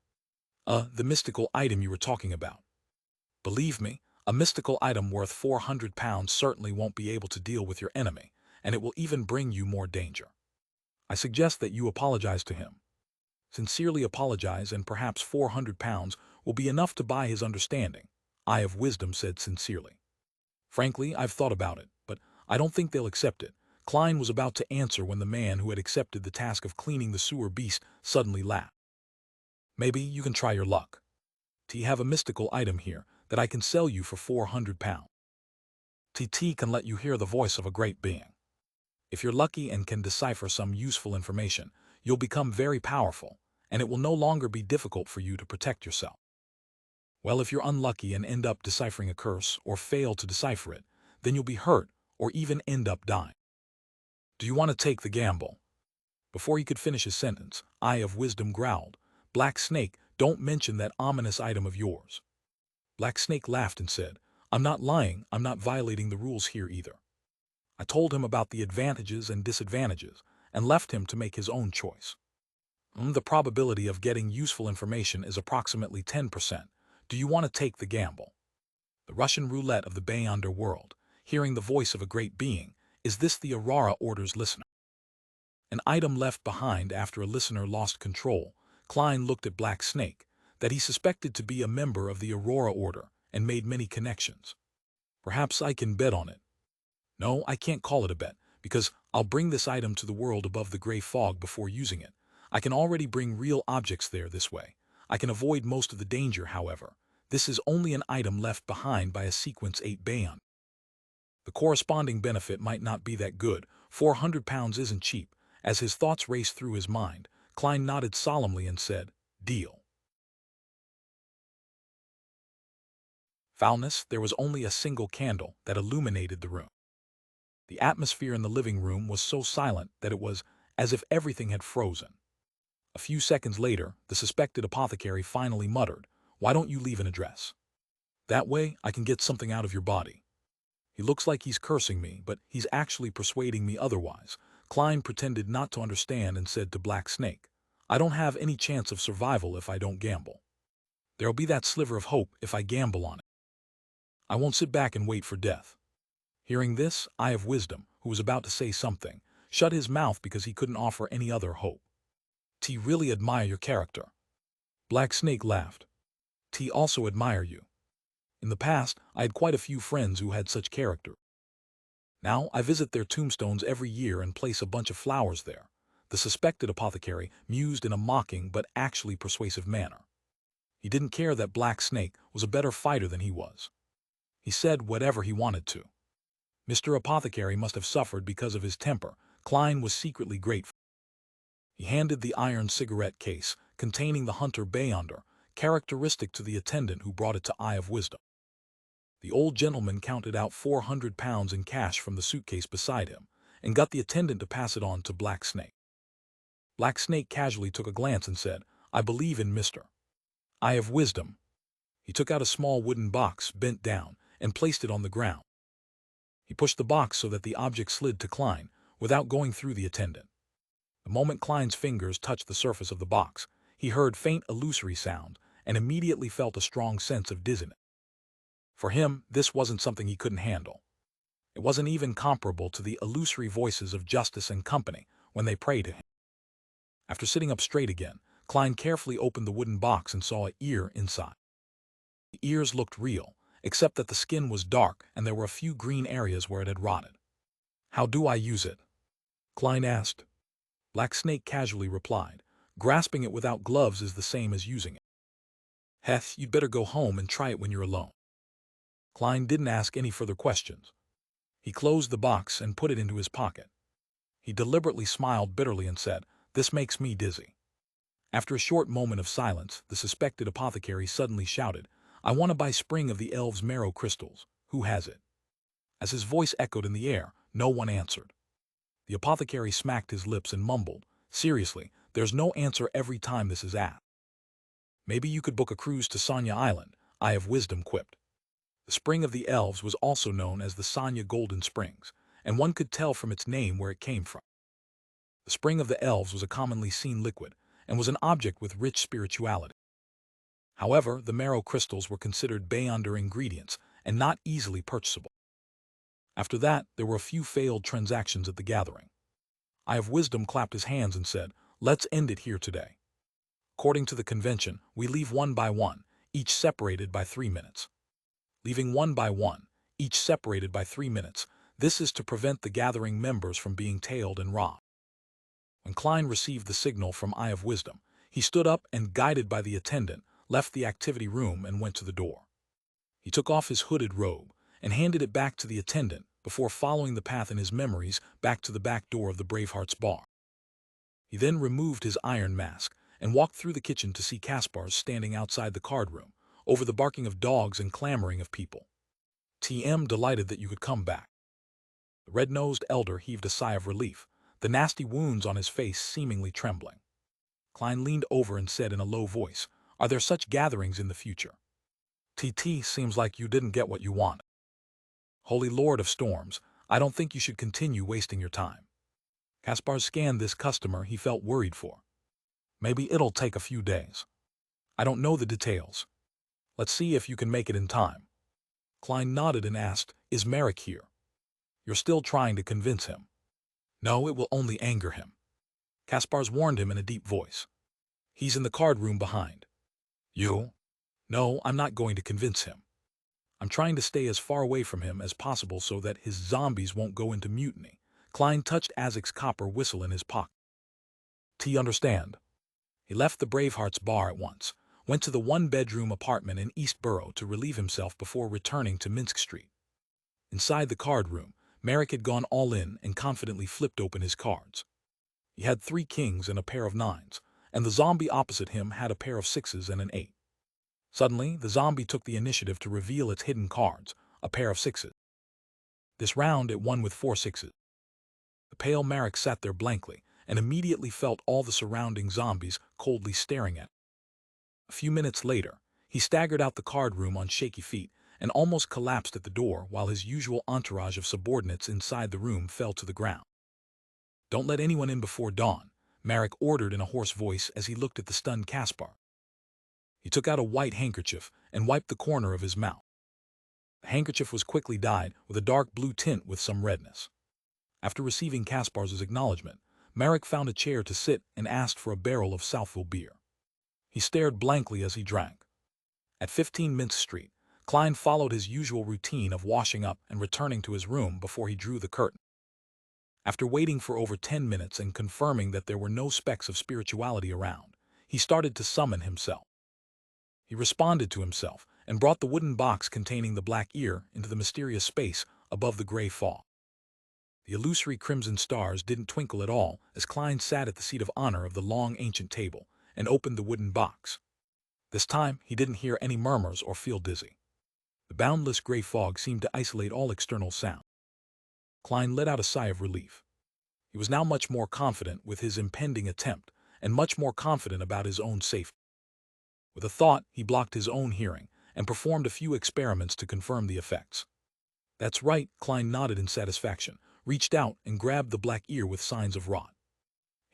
The mystical item you were talking about. Believe me, a mystical item worth 400 pounds certainly won't be able to deal with your enemy, and it will even bring you more danger. I suggest that you apologize to him. Sincerely apologize, and perhaps 400 pounds will be enough to buy his understanding, Eye of Wisdom said sincerely. Frankly, I've thought about it, but I don't think they'll accept it. Klein was about to answer when the man who had accepted the task of cleaning the sewer beast suddenly laughed. Maybe you can try your luck. T have a mystical item here that I can sell you for 400 pounds. TT can let you hear the voice of a great being. If you're lucky and can decipher some useful information, you'll become very powerful, and it will no longer be difficult for you to protect yourself. Well, if you're unlucky and end up deciphering a curse or fail to decipher it, then you'll be hurt or even end up dying. Do you want to take the gamble? Before he could finish his sentence, Eye of Wisdom growled, Black Snake, don't mention that ominous item of yours. Black Snake laughed and said, I'm not lying, I'm not violating the rules here either. I told him about the advantages and disadvantages and left him to make his own choice. The probability of getting useful information is approximately 10%. Do you want to take the gamble? The Russian roulette of the Beyonder world, hearing the voice of a great being, is this the Aurora Order's listener? An item left behind after a listener lost control. Klein looked at Black Snake, that he suspected to be a member of the Aurora Order, and made many connections. Perhaps I can bet on it. No, I can't call it a bet, because I'll bring this item to the world above the gray fog before using it. I can already bring real objects there this way. I can avoid most of the danger, however. This is only an item left behind by a sequence 8 Beyond. The corresponding benefit might not be that good. 400 pounds isn't cheap. As his thoughts raced through his mind, Klein nodded solemnly and said, Deal. Foulness, there was only a single candle that illuminated the room. The atmosphere in the living room was so silent that it was as if everything had frozen. A few seconds later, the suspected apothecary finally muttered, Why don't you leave an address? That way, I can get something out of your body. He looks like he's cursing me, but he's actually persuading me otherwise. Klein pretended not to understand and said to Black Snake, I don't have any chance of survival if I don't gamble. There'll be that sliver of hope if I gamble on it. I won't sit back and wait for death. Hearing this, Eye of Wisdom, who was about to say something, shut his mouth because he couldn't offer any other hope. T really admire your character. Black Snake laughed. T also admire you. In the past, I had quite a few friends who had such character. Now I visit their tombstones every year and place a bunch of flowers there. The suspected apothecary mused in a mocking but actually persuasive manner. He didn't care that Black Snake was a better fighter than he was. He said whatever he wanted to. Mr. Apothecary must have suffered because of his temper. Klein was secretly grateful. He handed the iron cigarette case containing the Hunter Beyonder, characteristic to the attendant who brought it to Eye of Wisdom. The old gentleman counted out 400 pounds in cash from the suitcase beside him and got the attendant to pass it on to Black Snake. Black Snake casually took a glance and said, I believe in Mr. Eye of Wisdom. He took out a small wooden box, bent down, and placed it on the ground. He pushed the box so that the object slid to Klein without going through the attendant. The moment Klein's fingers touched the surface of the box, he heard faint illusory sound and immediately felt a strong sense of dizziness. For him, this wasn't something he couldn't handle. It wasn't even comparable to the illusory voices of Justice and company when they prayed to him. After sitting up straight again, Klein carefully opened the wooden box and saw an ear inside. The ears looked real, except that the skin was dark and there were a few green areas where it had rotted. "How do I use it?" Klein asked. Black Snake casually replied, "Grasping it without gloves is the same as using it. Heth, you'd better go home and try it when you're alone." Klein didn't ask any further questions. He closed the box and put it into his pocket. He deliberately smiled bitterly and said, "This makes me dizzy." After a short moment of silence, the suspected apothecary suddenly shouted, "I want to buy Spring of the Elves' marrow crystals. Who has it?" As his voice echoed in the air, no one answered. The apothecary smacked his lips and mumbled, "Seriously, there's no answer every time this is asked." "Maybe you could book a cruise to Sanya Island," Eye of Wisdom quipped. The Spring of the Elves was also known as the Sanya Golden Springs, and one could tell from its name where it came from. The Spring of the Elves was a commonly seen liquid, and was an object with rich spirituality. However, the marrow crystals were considered Beyonder ingredients and not easily purchasable. After that, there were a few failed transactions at the gathering. Eye of Wisdom clapped his hands and said, "Let's end it here today. According to the convention, we leave one by one, each separated by 3 minutes. Leaving one by one, each separated by 3 minutes, this is to prevent the gathering members from being tailed and robbed." When Klein received the signal from Eye of Wisdom, he stood up and, guided by the attendant, left the activity room and went to the door. He took off his hooded robe and handed it back to the attendant before following the path in his memories back to the back door of the Bravehearts bar. He then removed his iron mask and walked through the kitchen to see Kaspars standing outside the card room, over the barking of dogs and clamoring of people. "TM, delighted that you could come back." The red-nosed elder heaved a sigh of relief, the nasty wounds on his face seemingly trembling. Klein leaned over and said in a low voice, "Are there such gatherings in the future? TT, seems like you didn't get what you wanted. Holy Lord of Storms, I don't think you should continue wasting your time." Kaspar scanned this customer he felt worried for. "Maybe it'll take a few days. I don't know the details. Let's see if you can make it in time." Klein nodded and asked, "Is Merrick here?" "You're still trying to convince him." "No, it will only anger him." Kaspars warned him in a deep voice. "He's in the card room behind." "You?" "No, I'm not going to convince him. I'm trying to stay as far away from him as possible so that his zombies won't go into mutiny." Klein touched Azek's copper whistle in his pocket. "T understand." He left the Bravehearts bar at once, went to the one-bedroom apartment in East Borough to relieve himself before returning to Minsk Street. Inside the card room, Merrick had gone all in and confidently flipped open his cards. He had 3 kings and a pair of 9s, and the zombie opposite him had a pair of 6s and an 8. Suddenly, the zombie took the initiative to reveal its hidden cards, a pair of 6s. This round it won with 4 6s. The pale Merrick sat there blankly and immediately felt all the surrounding zombies coldly staring at him. A few minutes later, he staggered out the card room on shaky feet and almost collapsed at the door while his usual entourage of subordinates inside the room fell to the ground. "Don't let anyone in before dawn," Merrick ordered in a hoarse voice as he looked at the stunned Kaspar. He took out a white handkerchief and wiped the corner of his mouth. The handkerchief was quickly dyed with a dark blue tint with some redness. After receiving Kaspar's acknowledgement, Merrick found a chair to sit and asked for a barrel of Southville beer. He stared blankly as he drank. At 15 Minsk Street, Klein followed his usual routine of washing up and returning to his room before he drew the curtain. After waiting for over 10 minutes and confirming that there were no specks of spirituality around, he started to summon himself. He responded to himself and brought the wooden box containing the black ear into the mysterious space above the gray fog. The illusory crimson stars didn't twinkle at all as Klein sat at the seat of honor of the long ancient table and opened the wooden box. This time, he didn't hear any murmurs or feel dizzy. The boundless gray fog seemed to isolate all external sound. Klein let out a sigh of relief. He was now much more confident with his impending attempt and much more confident about his own safety. With a thought, he blocked his own hearing and performed a few experiments to confirm the effects. "That's right," Klein nodded in satisfaction, reached out and grabbed the black ear with signs of rot.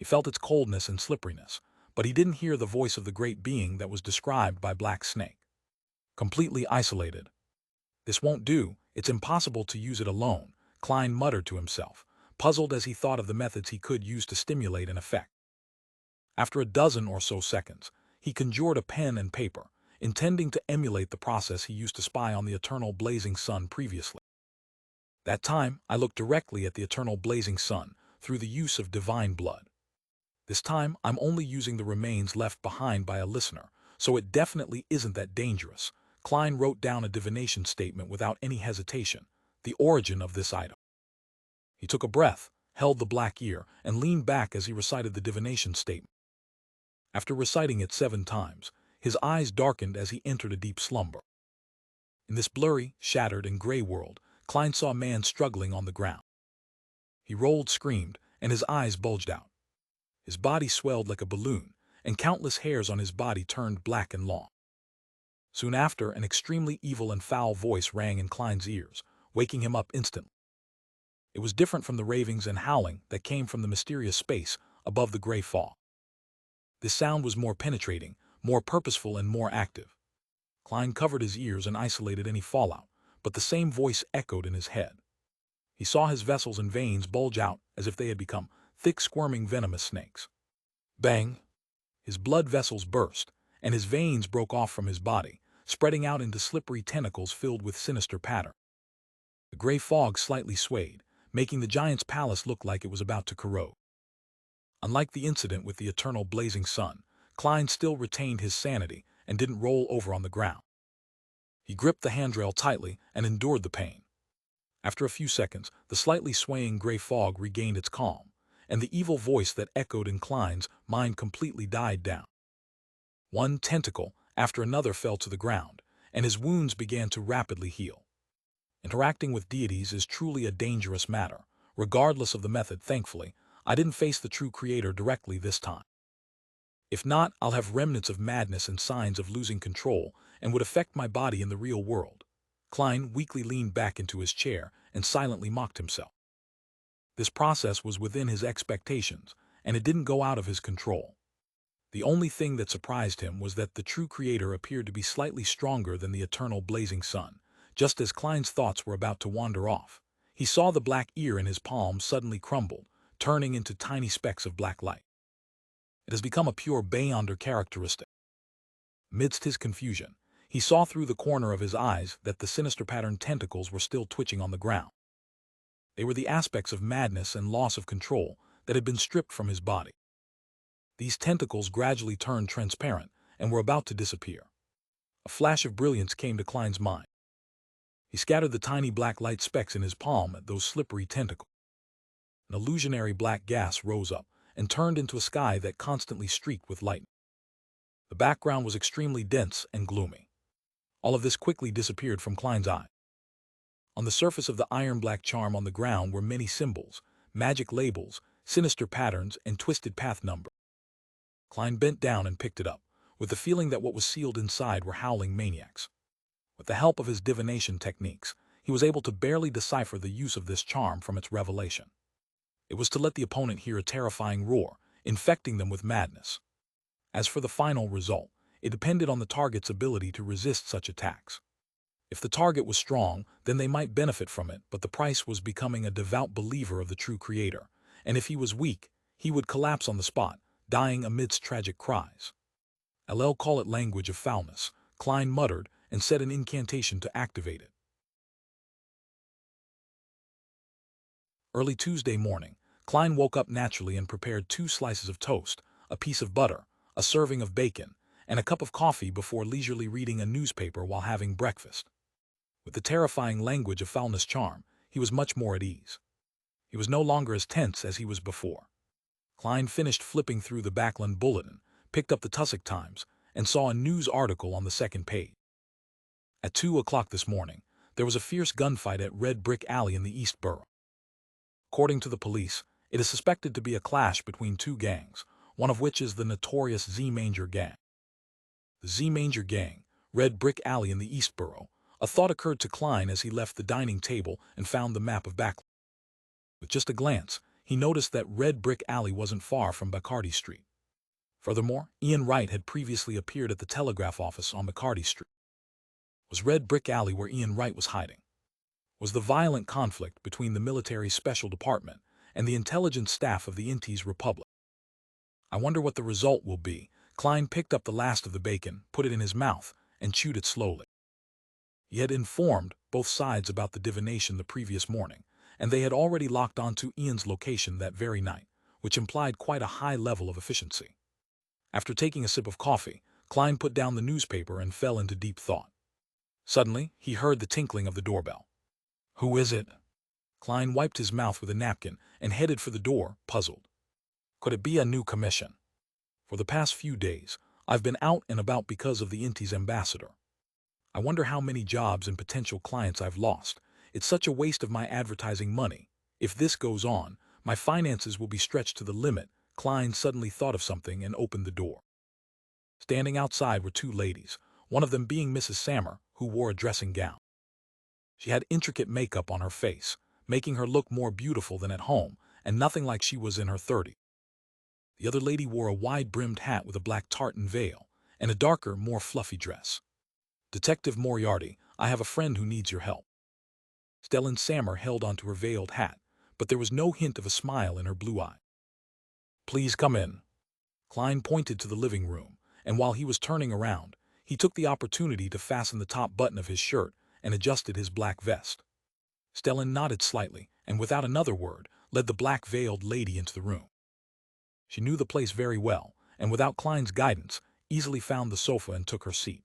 He felt its coldness and slipperiness, but he didn't hear the voice of the great being that was described by Black Snake. Completely isolated. This won't do, it's impossible to use it alone, Klein muttered to himself, puzzled as he thought of the methods he could use to stimulate an effect. After a dozen or so seconds, he conjured a pen and paper, intending to emulate the process he used to spy on the eternal blazing sun previously. That time, I looked directly at the eternal blazing sun, through the use of divine blood. This time, I'm only using the remains left behind by a listener, so it definitely isn't that dangerous. Klein wrote down a divination statement without any hesitation, the origin of this item. He took a breath, held the black ear, and leaned back as he recited the divination statement. After reciting it 7 times, his eyes darkened as he entered a deep slumber. In this blurry, shattered, and gray world, Klein saw a man struggling on the ground. He rolled, screamed, and his eyes bulged out. His body swelled like a balloon, and countless hairs on his body turned black and long. Soon after, an extremely evil and foul voice rang in Klein's ears, waking him up instantly. It was different from the ravings and howling that came from the mysterious space above the gray fog. This sound was more penetrating, more purposeful, and more active. Klein covered his ears and isolated any fallout, but the same voice echoed in his head. He saw his vessels and veins bulge out as if they had become thick, squirming, venomous snakes. Bang! His blood vessels burst, and his veins broke off from his body, spreading out into slippery tentacles filled with sinister pattern. The gray fog slightly swayed, making the giant's palace look like it was about to corrode. Unlike the incident with the eternal blazing sun, Klein still retained his sanity and didn't roll over on the ground. He gripped the handrail tightly and endured the pain. After a few seconds, the slightly swaying gray fog regained its calm, and the evil voice that echoed in Klein's mind completely died down. One tentacle after another fell to the ground, and his wounds began to rapidly heal. Interacting with deities is truly a dangerous matter. Regardless of the method, thankfully, I didn't face the true creator directly this time. If not, I'll have remnants of madness and signs of losing control and would affect my body in the real world. Klein weakly leaned back into his chair and silently mocked himself. This process was within his expectations, and it didn't go out of his control. The only thing that surprised him was that the true creator appeared to be slightly stronger than the eternal blazing sun. Just as Klein's thoughts were about to wander off, he saw the black ear in his palm suddenly crumble, turning into tiny specks of black light. It has become a pure Beyonder characteristic. Amidst his confusion, he saw through the corner of his eyes that the sinister patterned tentacles were still twitching on the ground. They were the aspects of madness and loss of control that had been stripped from his body. These tentacles gradually turned transparent and were about to disappear. A flash of brilliance came to Klein's mind. He scattered the tiny black light specks in his palm at those slippery tentacles. An illusionary black gas rose up and turned into a sky that constantly streaked with lightning. The background was extremely dense and gloomy. All of this quickly disappeared from Klein's eye. On the surface of the iron-black charm on the ground were many symbols, magic labels, sinister patterns, and twisted path numbers. Klein bent down and picked it up, with the feeling that what was sealed inside were howling maniacs. With the help of his divination techniques, he was able to barely decipher the use of this charm from its revelation. It was to let the opponent hear a terrifying roar, infecting them with madness. As for the final result, it depended on the target's ability to resist such attacks. If the target was strong, then they might benefit from it, but the price was becoming a devout believer of the true creator, and if he was weak, he would collapse on the spot, dying amidst tragic cries. I'll call it language of foulness, Klein muttered and said an incantation to activate it. Early Tuesday morning, Klein woke up naturally and prepared 2 slices of toast, a piece of butter, a serving of bacon, and a cup of coffee before leisurely reading a newspaper while having breakfast. With the terrifying language of foulness charm, he was much more at ease. He was no longer as tense as he was before. Klein finished flipping through the Backland Bulletin, picked up the Tussock Times, and saw a news article on the second page. At 2 o'clock this morning, there was a fierce gunfight at Red Brick Alley in the East Borough. According to the police, it is suspected to be a clash between 2 gangs, one of which is the notorious Z-Manger gang. The Z-Manger gang, Red Brick Alley in the East Borough. A thought occurred to Klein as he left the dining table and found the map of Backland. With just a glance, he noticed that Red Brick Alley wasn't far from Bacardi Street. Furthermore, Ian Wright had previously appeared at the telegraph office on Bacardi Street. Was Red Brick Alley where Ian Wright was hiding? Was the violent conflict between the military special department and the intelligence staff of the Intis Republic? I wonder what the result will be. Klein picked up the last of the bacon, put it in his mouth, and chewed it slowly. He had informed both sides about the divination the previous morning, and they had already locked onto Ian's location that very night, which implied quite a high level of efficiency. After taking a sip of coffee, Klein put down the newspaper and fell into deep thought. Suddenly, he heard the tinkling of the doorbell. Who is it? Klein wiped his mouth with a napkin and headed for the door, puzzled. Could it be a new commission? For the past few days, I've been out and about because of the Inti's ambassador. I wonder how many jobs and potential clients I've lost. It's such a waste of my advertising money. If this goes on, my finances will be stretched to the limit. Klein suddenly thought of something and opened the door. Standing outside were two ladies, one of them being Mrs. Sammer, who wore a dressing gown. She had intricate makeup on her face, making her look more beautiful than at home, and nothing like she was in her 30s. The other lady wore a wide-brimmed hat with a black tartan veil, and a darker, more fluffy dress. Detective Moriarty, I have a friend who needs your help. Stellan Sammer held onto her veiled hat, but there was no hint of a smile in her blue eye. Please come in. Klein pointed to the living room, and while he was turning around, he took the opportunity to fasten the top button of his shirt and adjusted his black vest. Stellan nodded slightly, and without another word, led the black-veiled lady into the room. She knew the place very well, and without Klein's guidance, easily found the sofa and took her seat.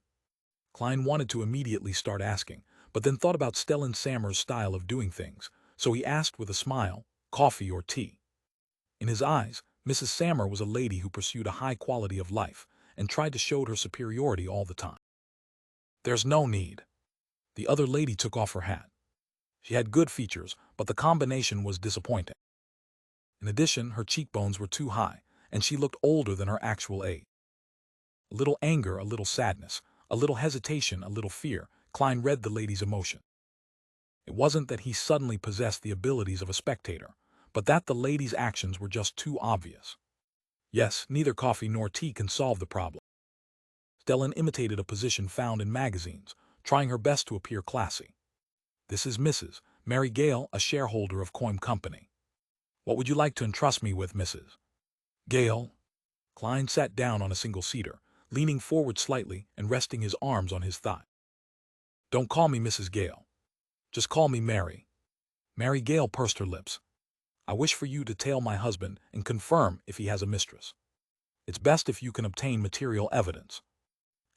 Klein wanted to immediately start asking, but then thought about Stellan Sammer's style of doing things, so he asked with a smile, coffee or tea. In his eyes, Mrs. Sammer was a lady who pursued a high quality of life and tried to show her superiority all the time. There's no need. The other lady took off her hat. She had good features, but the combination was disappointing. In addition, her cheekbones were too high, and she looked older than her actual age. A little anger, a little sadness, a little hesitation, a little fear. Klein read the lady's emotion. It wasn't that he suddenly possessed the abilities of a spectator, but that the lady's actions were just too obvious. Yes, neither coffee nor tea can solve the problem. Stellan imitated a position found in magazines, trying her best to appear classy. This is Mrs. Mary Gale, a shareholder of Coim Company. What would you like to entrust me with, Mrs. Gale? Klein sat down on a single-seater, leaning forward slightly and resting his arms on his thigh. Don't call me Mrs. Gale. Just call me Mary. Mary Gale pursed her lips. I wish for you to tail my husband and confirm if he has a mistress. It's best if you can obtain material evidence.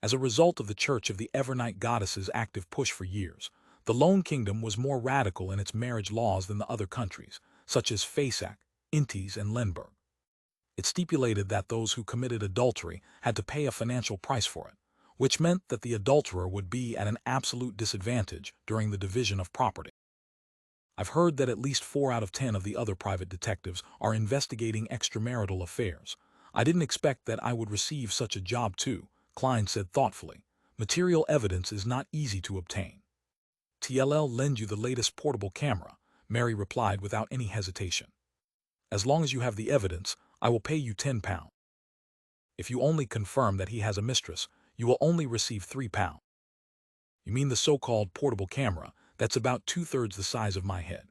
As a result of the Church of the Evernight Goddess's active push for years, the Lone Kingdom was more radical in its marriage laws than the other countries, such as Fasak, Intis, and Lemberg. It stipulated that those who committed adultery had to pay a financial price for it, which meant that the adulterer would be at an absolute disadvantage during the division of property. I've heard that at least 4 out of 10 of the other private detectives are investigating extramarital affairs. I didn't expect that I would receive such a job too, Klein said thoughtfully. Material evidence is not easy to obtain. TLL lend you the latest portable camera, Mary replied without any hesitation. As long as you have the evidence, I will pay you £10. If you only confirm that he has a mistress, you will only receive £3. You mean the so-called portable camera, that's about 2/3 the size of my head.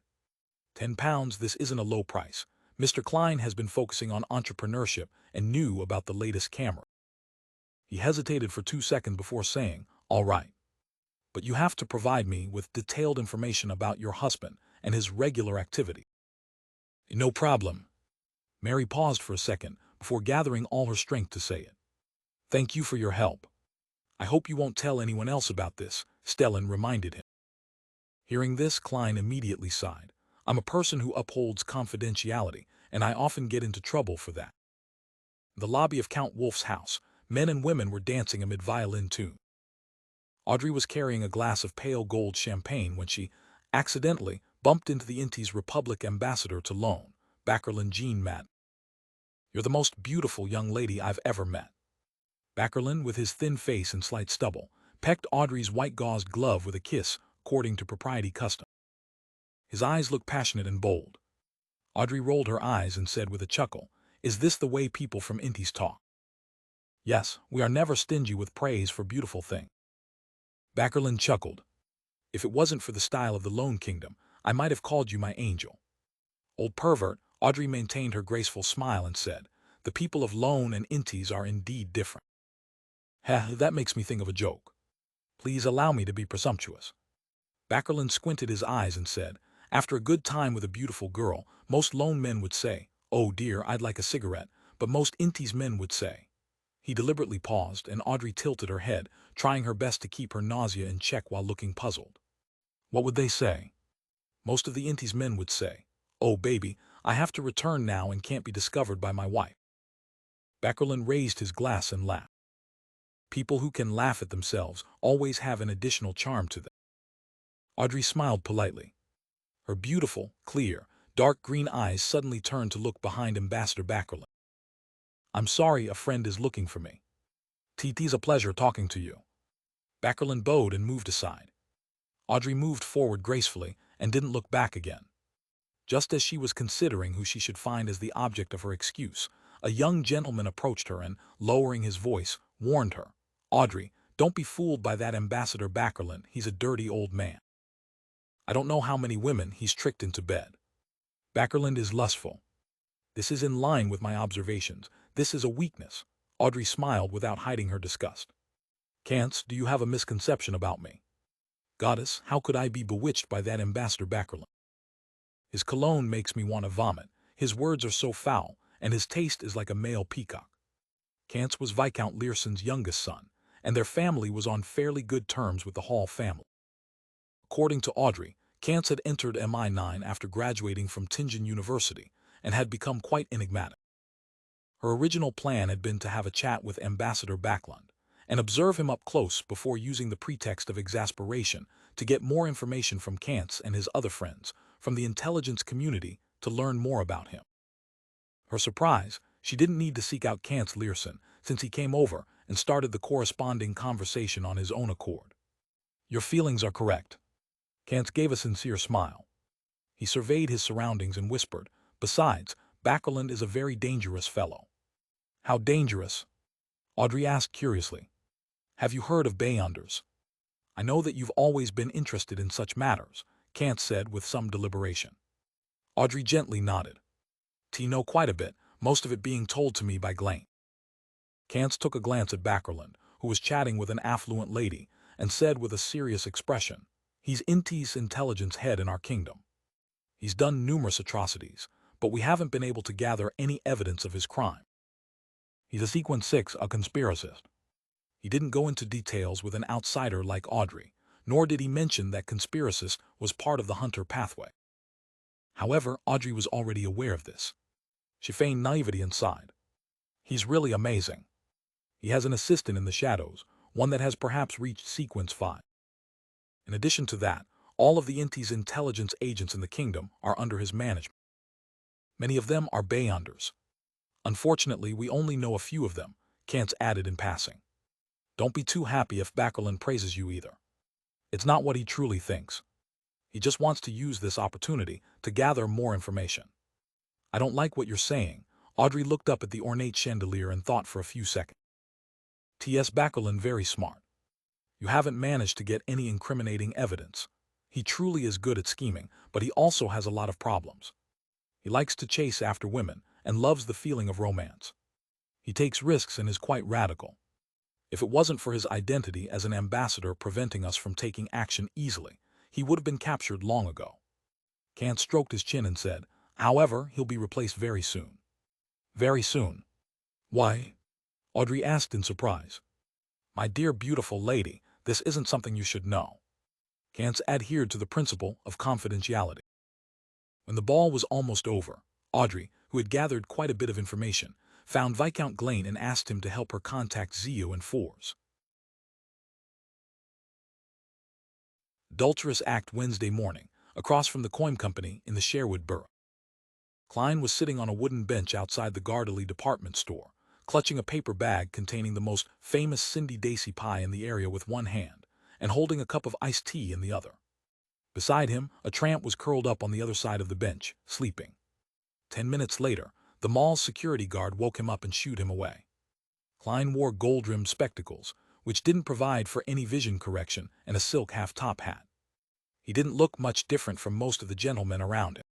£10, this isn't a low price. Mr. Klein has been focusing on entrepreneurship and knew about the latest camera. He hesitated for 2 seconds before saying, all right. But you have to provide me with detailed information about your husband and his regular activity. No problem. Mary paused for a second before gathering all her strength to say it. Thank you for your help. I hope you won't tell anyone else about this, Stellan reminded him. Hearing this, Klein immediately sighed. I'm a person who upholds confidentiality, and I often get into trouble for that. In the lobby of Count Wolf's house, men and women were dancing amid violin tunes. Audrey was carrying a glass of pale gold champagne when she, accidentally, bumped into the Intis Republic ambassador to Lone, Backerlin Jean Madden. You're the most beautiful young lady I've ever met. Backerlin, with his thin face and slight stubble, pecked Audrey's white gauzed glove with a kiss, according to propriety custom. His eyes looked passionate and bold. Audrey rolled her eyes and said with a chuckle, "Is this the way people from Intis talk?" "Yes, we are never stingy with praise for beautiful things." Backerlin chuckled. "If it wasn't for the style of the Lone Kingdom, I might have called you my angel." "Old pervert," Audrey maintained her graceful smile and said, "the people of Lone and Intis are indeed different." "Heh, that makes me think of a joke. Please allow me to be presumptuous." Backerlin squinted his eyes and said, "After a good time with a beautiful girl, most Lone men would say, 'Oh dear, I'd like a cigarette,' but most Intis men would say—" He deliberately paused, and Audrey tilted her head, trying her best to keep her nausea in check while looking puzzled. "What would they say?" "Most of the Intis men would say, 'Oh baby, I have to return now and can't be discovered by my wife.'" Backerlin raised his glass and laughed. People who can laugh at themselves always have an additional charm to them. Audrey smiled politely. Her beautiful, clear, dark green eyes suddenly turned to look behind Ambassador Backerlin. "I'm sorry, a friend is looking for me." "It's a pleasure talking to you." Backerlin bowed and moved aside. Audrey moved forward gracefully and didn't look back again. Just as she was considering who she should find as the object of her excuse, a young gentleman approached her and, lowering his voice, warned her, "Audrey, don't be fooled by that Ambassador Backerlin, he's a dirty old man. I don't know how many women he's tricked into bed. Backerlin is lustful. This is in line with my observations. This is a weakness." Audrey smiled without hiding her disgust. "Cance, do you have a misconception about me?" "Goddess, how could I be bewitched by that Ambassador Backerlin? His cologne makes me want to vomit, his words are so foul, and his taste is like a male peacock." Cance was Viscount Learson's youngest son, and their family was on fairly good terms with the Hall family. According to Audrey, Cance had entered MI9 after graduating from Tingen University and had become quite enigmatic. Her original plan had been to have a chat with Ambassador Backlund and observe him up close before using the pretext of exasperation to get more information from Cance and his other friends from the intelligence community to learn more about him. Her surprise, she didn't need to seek out Cance Learson since he came over and started the corresponding conversation on his own accord. "Your feelings are correct." Cance gave a sincere smile. He surveyed his surroundings and whispered, "Besides, Backerland is a very dangerous fellow." "How dangerous?" Audrey asked curiously. "Have you heard of Bayonders?" "I know that you've always been interested in such matters," Cance said with some deliberation. Audrey gently nodded. "Know quite a bit, most of it being told to me by Glane." Cance took a glance at Backerland, who was chatting with an affluent lady, and said with a serious expression, "He's Inti's intelligence head in our kingdom. He's done numerous atrocities, but we haven't been able to gather any evidence of his crime. He's a Sequence 6, a conspiracist." He didn't go into details with an outsider like Audrey, nor did he mention that conspiracist was part of the Hunter pathway. However, Audrey was already aware of this. She feigned naivety and sighed. "He's really amazing. He has an assistant in the shadows, one that has perhaps reached Sequence 5. In addition to that, all of the Inti's intelligence agents in the kingdom are under his management. Many of them are Bayonders. Unfortunately, we only know a few of them," Cance added in passing. "Don't be too happy if Backerland praises you either. It's not what he truly thinks. He just wants to use this opportunity to gather more information." "I don't like what you're saying." Audrey looked up at the ornate chandelier and thought for a few seconds. "T.S. Backerland very smart. You haven't managed to get any incriminating evidence. He truly is good at scheming, but he also has a lot of problems. He likes to chase after women and loves the feeling of romance. He takes risks and is quite radical. If it wasn't for his identity as an ambassador preventing us from taking action easily, he would have been captured long ago." Cance stroked his chin and said, "However, he'll be replaced very soon." "Very soon? Why?" Audrey asked in surprise. "My dear beautiful lady, this isn't something you should know." Cance adhered to the principle of confidentiality. When the ball was almost over, Audrey, who had gathered quite a bit of information, found Viscount Glane and asked him to help her contact Zio and Fours. Adulterous Act Wednesday morning, across from the Coin Company in the Sherwood Borough. Klein was sitting on a wooden bench outside the Gardley department store, clutching a paper bag containing the most famous Cindy Daisy pie in the area with one hand, and holding a cup of iced tea in the other. Beside him, a tramp was curled up on the other side of the bench, sleeping. 10 minutes later, the mall's security guard woke him up and shooed him away. Klein wore gold-rimmed spectacles, which didn't provide for any vision correction, and a silk half-top hat. He didn't look much different from most of the gentlemen around him.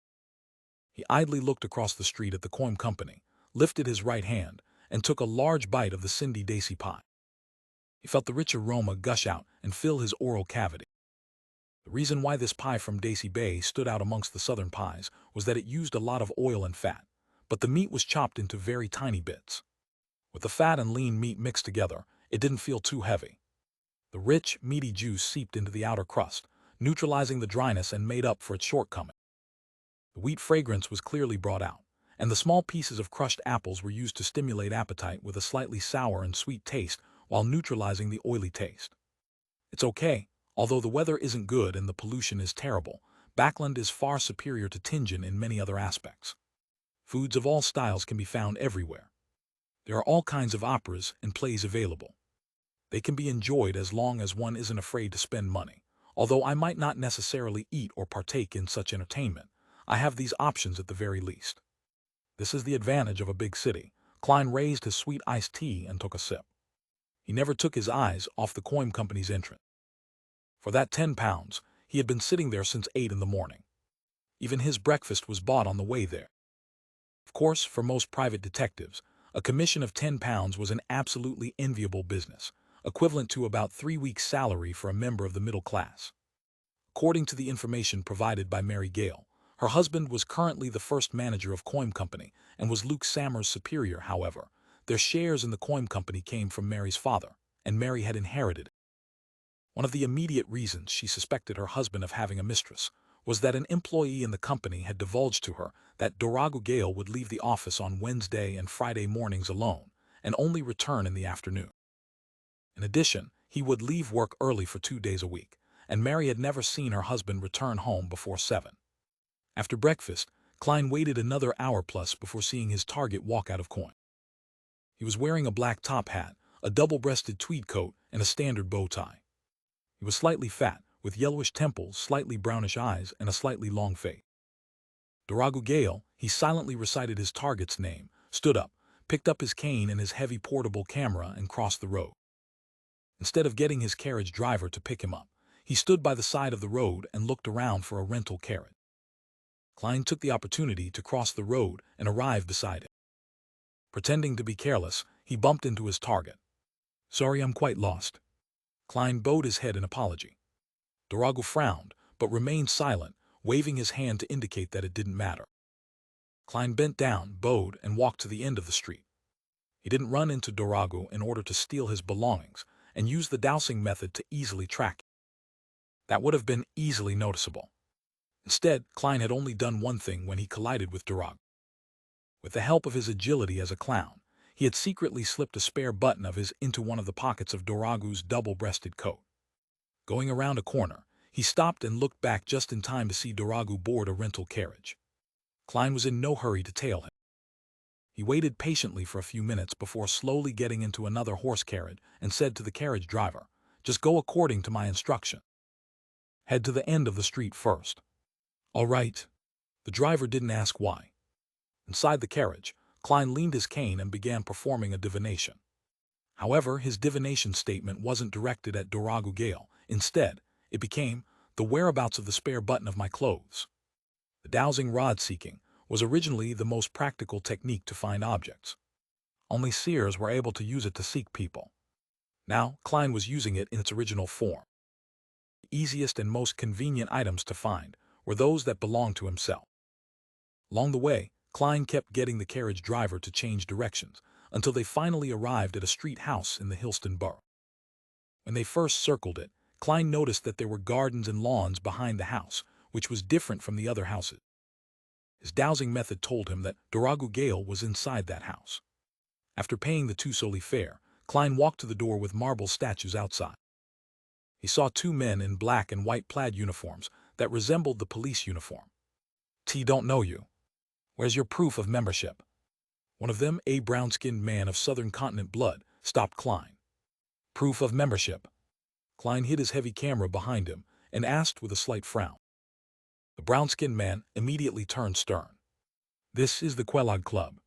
He idly looked across the street at the coin company, lifted his right hand, and took a large bite of the Cindy Daisy pie. He felt the rich aroma gush out and fill his oral cavity. The reason why this pie from Daisy Bay stood out amongst the southern pies was that it used a lot of oil and fat, but the meat was chopped into very tiny bits. With the fat and lean meat mixed together, it didn't feel too heavy. The rich, meaty juice seeped into the outer crust, neutralizing the dryness and made up for its shortcoming. The wheat fragrance was clearly brought out, and the small pieces of crushed apples were used to stimulate appetite with a slightly sour and sweet taste while neutralizing the oily taste. It's okay, although the weather isn't good and the pollution is terrible, Backland is far superior to Tingen in many other aspects. Foods of all styles can be found everywhere. There are all kinds of operas and plays available. They can be enjoyed as long as one isn't afraid to spend money. Although I might not necessarily eat or partake in such entertainment, I have these options at the very least. This is the advantage of a big city. Klein raised his sweet iced tea and took a sip. He never took his eyes off the coin company's entrance. For that £10, he had been sitting there since 8 in the morning. Even his breakfast was bought on the way there. Of course, for most private detectives, a commission of £10 was an absolutely enviable business, equivalent to about 3 weeks' salary for a member of the middle class. According to the information provided by Mary Gale, her husband was currently the first manager of Coin Company and was Luke Sammer's superior. However, their shares in the Coin Company came from Mary's father, and Mary had inherited it. One of the immediate reasons she suspected her husband of having a mistress was that an employee in the company had divulged to her that Dorago Gale would leave the office on Wednesday and Friday mornings alone and only return in the afternoon. In addition, he would leave work early for 2 days a week, and Mary had never seen her husband return home before 7. After breakfast, Klein waited another hour plus before seeing his target walk out of coin. He was wearing a black top hat, a double-breasted tweed coat, and a standard bow tie. He was slightly fat, with yellowish temples, slightly brownish eyes, and a slightly long face. Dorago Gale, he silently recited his target's name, stood up, picked up his cane and his heavy portable camera, and crossed the road. Instead of getting his carriage driver to pick him up, he stood by the side of the road and looked around for a rental carriage. Klein took the opportunity to cross the road and arrive beside him. Pretending to be careless, he bumped into his target. "Sorry, I'm quite lost." Klein bowed his head in apology. Dorago frowned, but remained silent, waving his hand to indicate that it didn't matter. Klein bent down, bowed, and walked to the end of the street. He didn't run into Dorago in order to steal his belongings and use the dowsing method to easily track him. That would have been easily noticeable. Instead, Klein had only done one thing when he collided with Dorago. With the help of his agility as a clown, he had secretly slipped a spare button of his into one of the pockets of Dorago's double-breasted coat. Going around a corner, he stopped and looked back just in time to see Dorago board a rental carriage. Klein was in no hurry to tail him. He waited patiently for a few minutes before slowly getting into another horse carriage and said to the carriage driver, "Just go according to my instruction. Head to the end of the street first." "All right." The driver didn't ask why. Inside the carriage, Klein leaned his cane and began performing a divination. However, his divination statement wasn't directed at Dorago Gale. Instead, it became, "The whereabouts of the spare button of my clothes." The dowsing rod seeking was originally the most practical technique to find objects. Only seers were able to use it to seek people. Now, Klein was using it in its original form. The easiest and most convenient items to find were those that belonged to himself. Along the way, Klein kept getting the carriage driver to change directions until they finally arrived at a street house in the Hillston borough. When they first circled it, Klein noticed that there were gardens and lawns behind the house, which was different from the other houses. His dowsing method told him that Dorago Gale was inside that house. After paying the 2 soldi fare, Klein walked to the door with marble statues outside. He saw 2 men in black and white plaid uniforms that resembled the police uniform. "Don't know you. Where's your proof of membership?" One of them, a brown-skinned man of Southern Continent blood, stopped Klein. "Proof of membership." Klein hid his heavy camera behind him and asked with a slight frown. The brown-skinned man immediately turned stern. This is the Quelog Club.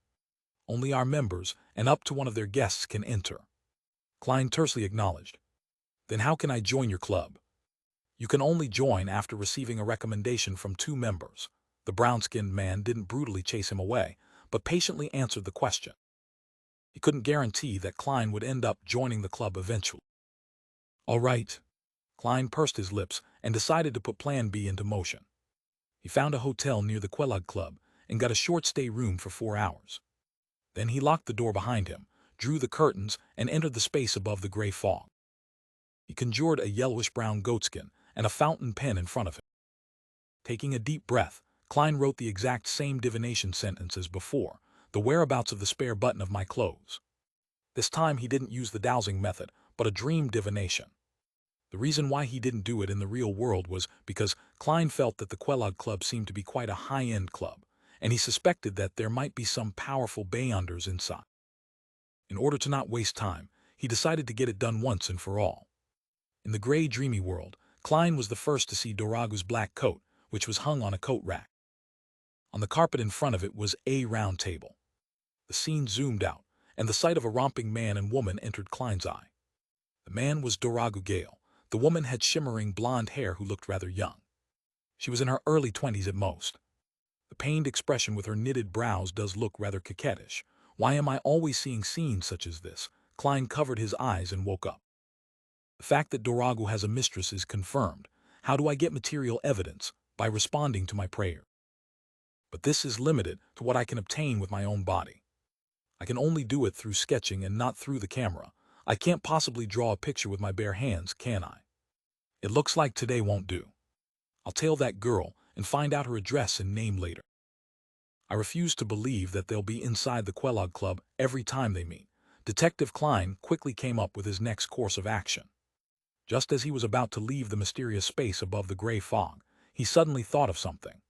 Only our members and up to one of their guests can enter. Klein tersely acknowledged. Then how can I join your club? You can only join after receiving a recommendation from 2 members. The brown-skinned man didn't brutally chase him away, but patiently answered the question. He couldn't guarantee that Klein would end up joining the club eventually. All right. Klein pursed his lips and decided to put Plan B into motion. He found a hotel near the Quelog Club and got a short-stay room for 4 hours. Then he locked the door behind him, drew the curtains, and entered the space above the gray fog. He conjured a yellowish-brown goatskin and a fountain pen in front of him. Taking a deep breath, Klein wrote the exact same divination sentence as before, the whereabouts of the spare button of my clothes. This time he didn't use the dowsing method, but a dream divination. The reason why he didn't do it in the real world was because Klein felt that the Quelog Club seemed to be quite a high-end club, and he suspected that there might be some powerful Bayonders inside. In order to not waste time, he decided to get it done once and for all. In the gray, dreamy world, Klein was the first to see Doragu's black coat, which was hung on a coat rack. On the carpet in front of it was a round table. The scene zoomed out, and the sight of a romping man and woman entered Klein's eye. The man was Doragu Gale. The woman had shimmering blonde hair who looked rather young. She was in her early 20s at most. The pained expression with her knitted brows does look rather coquettish. Why am I always seeing scenes such as this? Klein covered his eyes and woke up. The fact that Doragu has a mistress is confirmed. How do I get material evidence? By responding to my prayer. But this is limited to what I can obtain with my own body. I can only do it through sketching and not through the camera. I can't possibly draw a picture with my bare hands, can I? It looks like today won't do. I'll tail that girl and find out her address and name later. I refuse to believe that they'll be inside the Quelog Club every time they meet. Detective Klein quickly came up with his next course of action. Just as he was about to leave the mysterious space above the gray fog, he suddenly thought of something.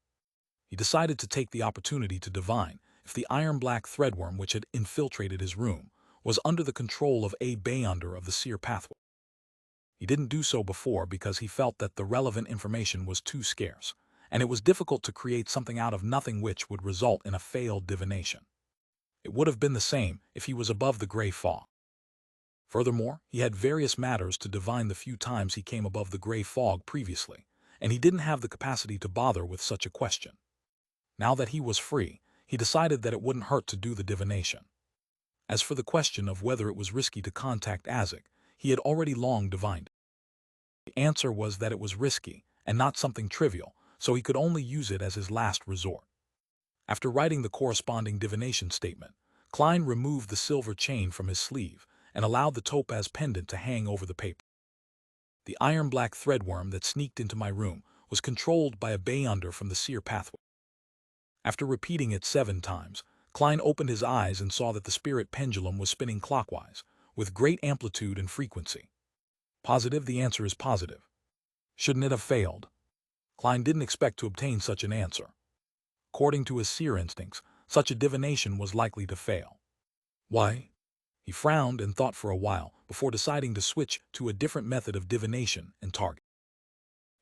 He decided to take the opportunity to divine if the iron-black threadworm which had infiltrated his room was under the control of a Bayonder of the seer pathway. He didn't do so before because he felt that the relevant information was too scarce, and it was difficult to create something out of nothing which would result in a failed divination. It would have been the same if he was above the gray fog. Furthermore, he had various matters to divine the few times he came above the gray fog previously, and he didn't have the capacity to bother with such a question. Now that he was free, he decided that it wouldn't hurt to do the divination. As for the question of whether it was risky to contact Azik, he had already long divined it. The answer was that it was risky, and not something trivial, so he could only use it as his last resort. After writing the corresponding divination statement, Klein removed the silver chain from his sleeve and allowed the topaz pendant to hang over the paper. The iron-black threadworm that sneaked into my room was controlled by a Bayonder from the seer pathway. After repeating it 7 times, Klein opened his eyes and saw that the spirit pendulum was spinning clockwise, with great amplitude and frequency. Positive, the answer is positive. Shouldn't it have failed? Klein didn't expect to obtain such an answer. According to his seer instincts, such a divination was likely to fail. Why? He frowned and thought for a while before deciding to switch to a different method of divination and target.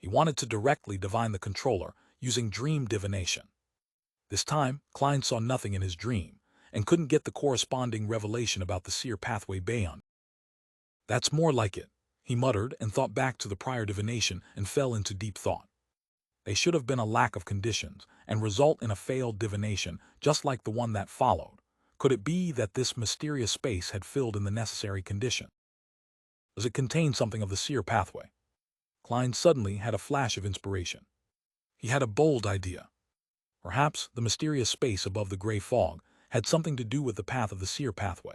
He wanted to directly divine the controller using dream divination. This time, Klein saw nothing in his dream and couldn't get the corresponding revelation about the seer pathway Bayon. That's more like it, he muttered and thought back to the prior divination and fell into deep thought. They should have been a lack of conditions and result in a failed divination just like the one that followed. Could it be that this mysterious space had filled in the necessary condition? Does it contain something of the seer pathway? Klein suddenly had a flash of inspiration. He had a bold idea. Perhaps the mysterious space above the gray fog had something to do with the path of the seer pathway.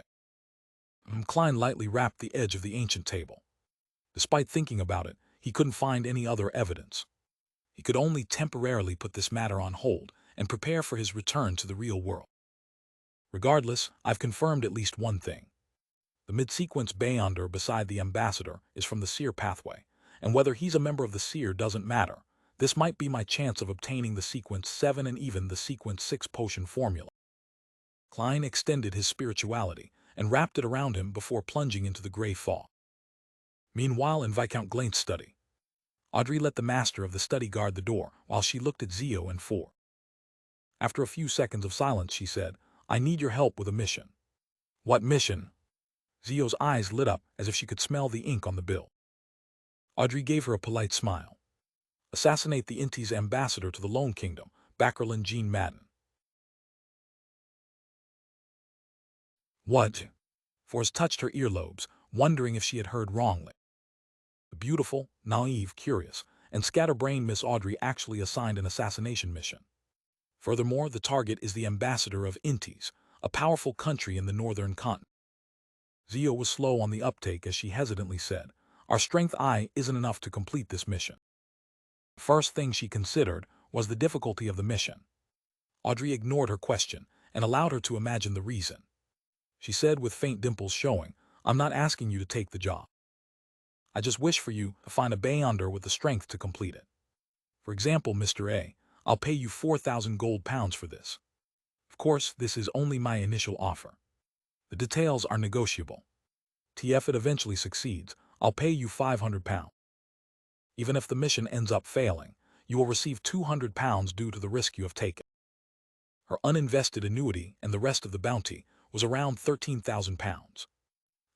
Klein lightly rapped the edge of the ancient table. Despite thinking about it, he couldn't find any other evidence. He could only temporarily put this matter on hold and prepare for his return to the real world. Regardless, I've confirmed at least one thing. The mid-sequence Bayonder beside the ambassador is from the seer pathway, and whether he's a member of the seer doesn't matter. This might be my chance of obtaining the sequence 7 and even the sequence 6 potion formula. Klein extended his spirituality and wrapped it around him before plunging into the gray fog. Meanwhile, in Viscount Glaint's study, Audrey let the master of the study guard the door while she looked at Zio and 4. After a few seconds of silence, she said, I need your help with a mission. What mission? Zio's eyes lit up as if she could smell the ink on the bill. Audrey gave her a polite smile. Assassinate the Inti's ambassador to the Lone Kingdom, Backerlin Jean Madden. What? Forrest touched her earlobes, wondering if she had heard wrongly. The beautiful, naive, curious, and scatterbrained Miss Audrey actually assigned an assassination mission. Furthermore, the target is the ambassador of Intis, a powerful country in the northern continent. Zio was slow on the uptake as she hesitantly said, Our strength I isn't enough to complete this mission. The first thing she considered was the difficulty of the mission. Audrey ignored her question and allowed her to imagine the reason. She said with faint dimples showing, I'm not asking you to take the job. I just wish for you to find a Beyonder with the strength to complete it. For example, Mr. A, I'll pay you 4,000 gold pounds for this. Of course, this is only my initial offer. The details are negotiable. If it eventually succeeds, I'll pay you 500 pounds. Even if the mission ends up failing, you will receive 200 pounds due to the risk you have taken. Her uninvested annuity and the rest of the bounty was around 13,000 pounds.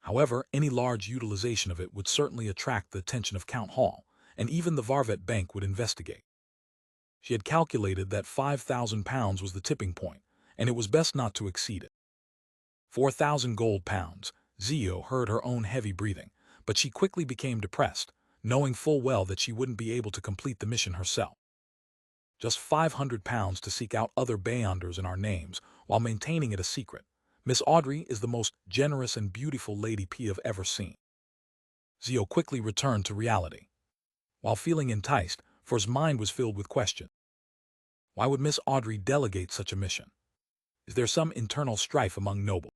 However, any large utilization of it would certainly attract the attention of Count Hall, and even the Varvet Bank would investigate. She had calculated that 5,000 pounds was the tipping point, and it was best not to exceed it. 4,000 gold pounds. Zio heard her own heavy breathing, but she quickly became depressed, knowing full well that she wouldn't be able to complete the mission herself. Just 500 pounds to seek out other Beyonders in our names while maintaining it a secret. Miss Audrey is the most generous and beautiful Lady P I've ever seen. Zio quickly returned to reality. While feeling enticed, for his mind was filled with questions. Why would Miss Audrey delegate such a mission? Is there some internal strife among nobles?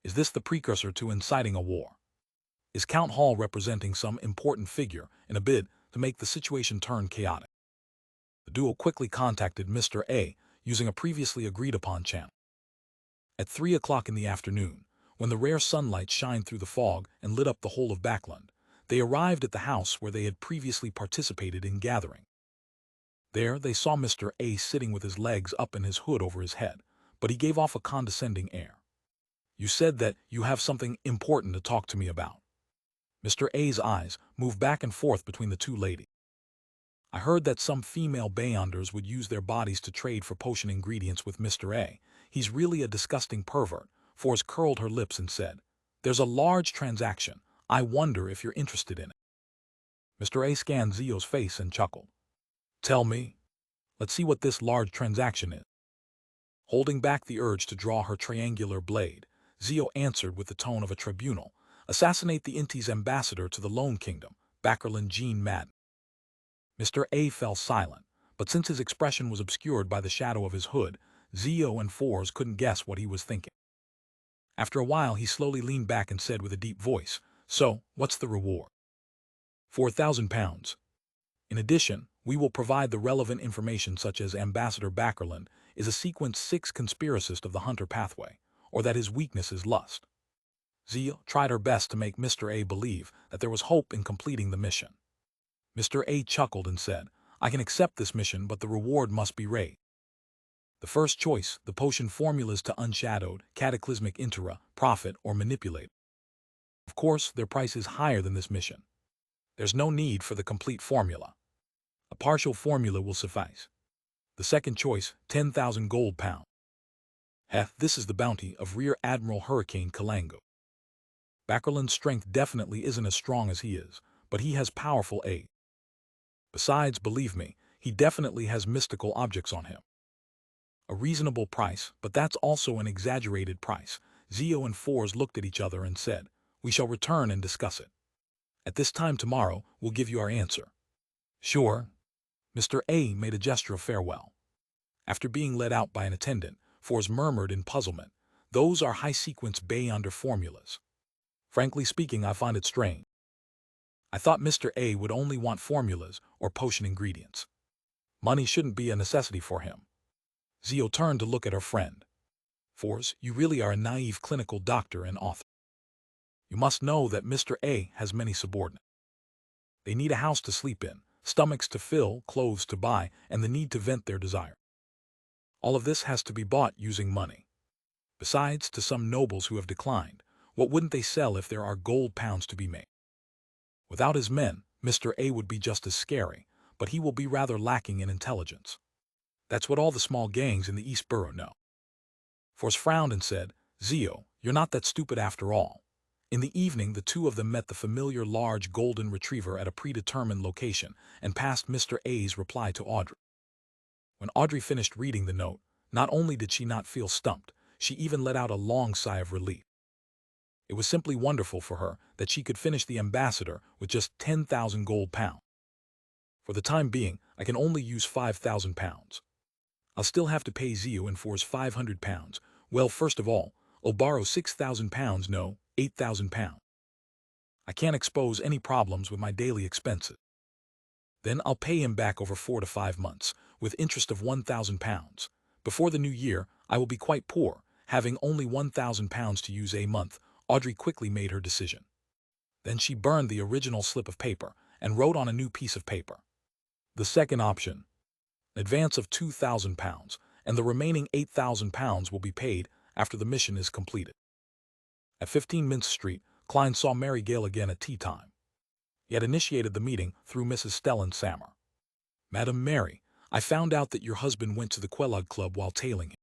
Is this the precursor to inciting a war? Is Count Hall representing some important figure in a bid to make the situation turn chaotic? The duo quickly contacted Mr. A using a previously agreed-upon channel. At 3 o'clock in the afternoon, when the rare sunlight shined through the fog and lit up the whole of Backland, they arrived at the house where they had previously participated in gathering. There they saw Mr. A sitting with his legs up and his hood over his head, but he gave off a condescending air. You said that you have something important to talk to me about. Mr. A's eyes moved back and forth between the two ladies. I heard that some female Beyonders would use their bodies to trade for potion ingredients with Mr. A. He's really a disgusting pervert. Forrest curled her lips and said, There's a large transaction. I wonder if you're interested in it. Mr. A scanned Zio's face and chuckled. Tell me. Let's see what this large transaction is. Holding back the urge to draw her triangular blade, Zio answered with the tone of a tribunal, Assassinate the Inti's ambassador to the Lone Kingdom, Backerlin Jean Madden. Mr. A fell silent, but since his expression was obscured by the shadow of his hood, Zio and Forrest couldn't guess what he was thinking. After a while, he slowly leaned back and said with a deep voice, So, what's the reward? 4,000 pounds. In addition, we will provide the relevant information such as Ambassador Backerland is a Sequence 6 conspiracist of the Hunter pathway, or that his weakness is lust. Zio tried her best to make Mr. A believe that there was hope in completing the mission. Mr. A chuckled and said, I can accept this mission, but the reward must be raised. The first choice, the potion formulas to unshadowed, cataclysmic intera, prophet, or manipulate. Of course, their price is higher than this mission. There's no need for the complete formula. A partial formula will suffice. The second choice, 10,000 gold pounds. This is the bounty of Rear Admiral Hurricane Kalango. Backerland's strength definitely isn't as strong as he is, but he has powerful aid. Besides, believe me, he definitely has mystical objects on him. A reasonable price, but that's also an exaggerated price. Zio and Forrest looked at each other and said, We shall return and discuss it. At this time tomorrow, we'll give you our answer. Sure. Mr. A made a gesture of farewell. After being led out by an attendant, Forrest murmured in puzzlement, Those are high-sequence Beyonder formulas. Frankly speaking, I find it strange. I thought Mr. A would only want formulas or potion ingredients. Money shouldn't be a necessity for him. Zio turned to look at her friend. Forrest, you really are a naive clinical doctor and author. You must know that Mr. A has many subordinates. They need a house to sleep in, stomachs to fill, clothes to buy, and the need to vent their desire. All of this has to be bought using money. Besides, to some nobles who have declined, what wouldn't they sell if there are gold pounds to be made? Without his men, Mr. A would be just as scary, but he will be rather lacking in intelligence. That's what all the small gangs in the East Borough know. Force frowned and said, Zio, you're not that stupid after all. In the evening, the two of them met the familiar large golden retriever at a predetermined location and passed Mr. A's reply to Audrey. When Audrey finished reading the note, not only did she not feel stumped, she even let out a long sigh of relief. It was simply wonderful for her that she could finish the ambassador with just 10,000 gold pounds. For the time being, I can only use 5,000 pounds. I'll still have to pay Zio and Force 500 pounds. Well, first of all, I'll borrow 6,000 pounds, no, 8,000 pounds. I can't expose any problems with my daily expenses. Then I'll pay him back over 4 to 5 months, with interest of 1,000 pounds. Before the new year, I will be quite poor, having only 1,000 pounds to use a month. Audrey quickly made her decision. Then she burned the original slip of paper and wrote on a new piece of paper. The second option, an advance of 2,000 pounds, and the remaining 8,000 pounds will be paid after the mission is completed. At 15 Mint Street, Klein saw Mary Gale again at tea time. He had initiated the meeting through Mrs. Stellan Sammer. Madam Mary, I found out that your husband went to the Quelog Club while tailing him.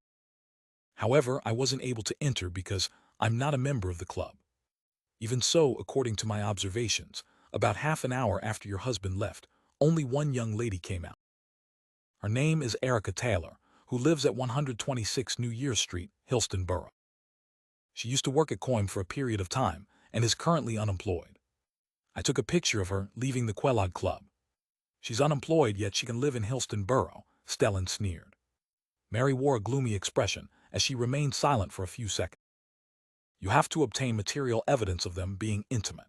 However, I wasn't able to enter because I'm not a member of the club. Even so, according to my observations, about half an hour after your husband left, only one young lady came out. Her name is Erica Taylor, who lives at 126 New Year Street, Hillston Borough. She used to work at Coim for a period of time and is currently unemployed. I took a picture of her leaving the Quelog Club. She's unemployed, yet she can live in Hillston Borough, Stellan sneered. Mary wore a gloomy expression as she remained silent for a few seconds. You have to obtain material evidence of them being intimate.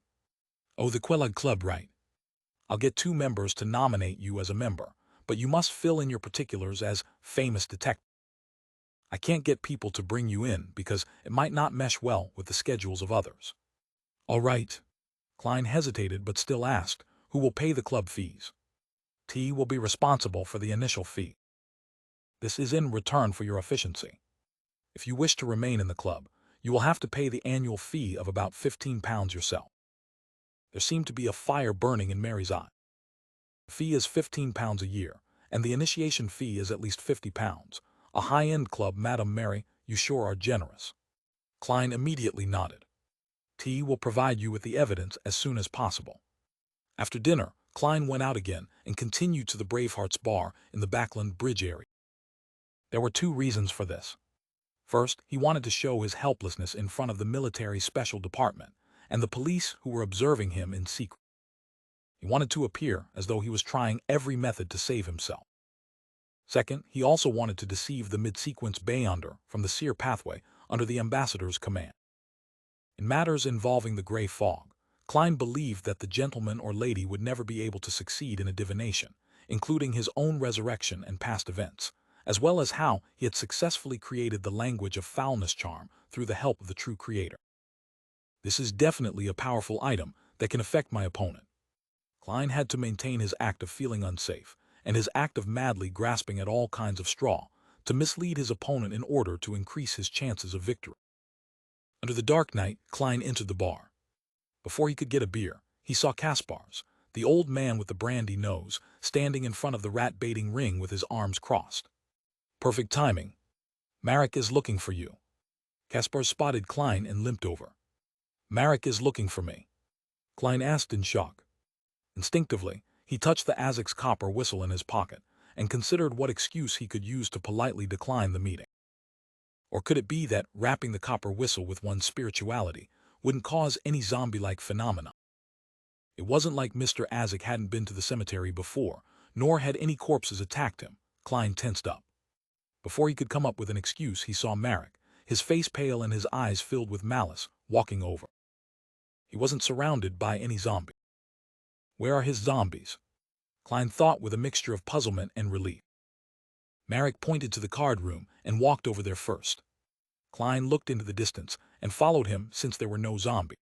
Oh, the Quelog Club, right? I'll get 2 members to nominate you as a member, but you must fill in your particulars as famous detective. I can't get people to bring you in because it might not mesh well with the schedules of others. All right. Klein hesitated but still asked, who will pay the club fees? T will be responsible for the initial fee. This is in return for your efficiency. If you wish to remain in the club, you will have to pay the annual fee of about 15 pounds yourself. There seemed to be a fire burning in Mary's eye. The fee is 15 pounds a year, and the initiation fee is at least 50 pounds. A high-end club, Madam Mary, you sure are generous. Klein immediately nodded. T will provide you with the evidence as soon as possible. After dinner, Klein went out again and continued to the Bravehearts Bar in the Backland Bridge area. There were 2 reasons for this. First, he wanted to show his helplessness in front of the military special department and the police who were observing him in secret. He wanted to appear as though he was trying every method to save himself. Second, he also wanted to deceive the mid-sequence Bayonder from the Seer pathway under the ambassador's command. In matters involving the gray fog, Klein believed that the gentleman or lady would never be able to succeed in a divination, including his own resurrection and past events, as well as how he had successfully created the language of foulness charm through the help of the true creator. This is definitely a powerful item that can affect my opponent. Klein had to maintain his act of feeling unsafe and his act of madly grasping at all kinds of straw to mislead his opponent in order to increase his chances of victory. Under the dark night, Klein entered the bar. Before he could get a beer, he saw Kaspars, the old man with the brandy nose, standing in front of the rat-baiting ring with his arms crossed. Perfect timing. Marek is looking for you. Kaspar spotted Klein and limped over. Marek is looking for me. Klein asked in shock. Instinctively, he touched the Azek's copper whistle in his pocket and considered what excuse he could use to politely decline the meeting. Or could it be that wrapping the copper whistle with one's spirituality wouldn't cause any zombie-like phenomena? It wasn't like Mr. Azek hadn't been to the cemetery before, nor had any corpses attacked him. Klein tensed up. Before he could come up with an excuse, he saw Marek, his face pale and his eyes filled with malice, walking over. He wasn't surrounded by any zombie. Where are his zombies? Klein thought with a mixture of puzzlement and relief. Marek pointed to the card room and walked over there first. Klein looked into the distance and followed him since there were no zombies.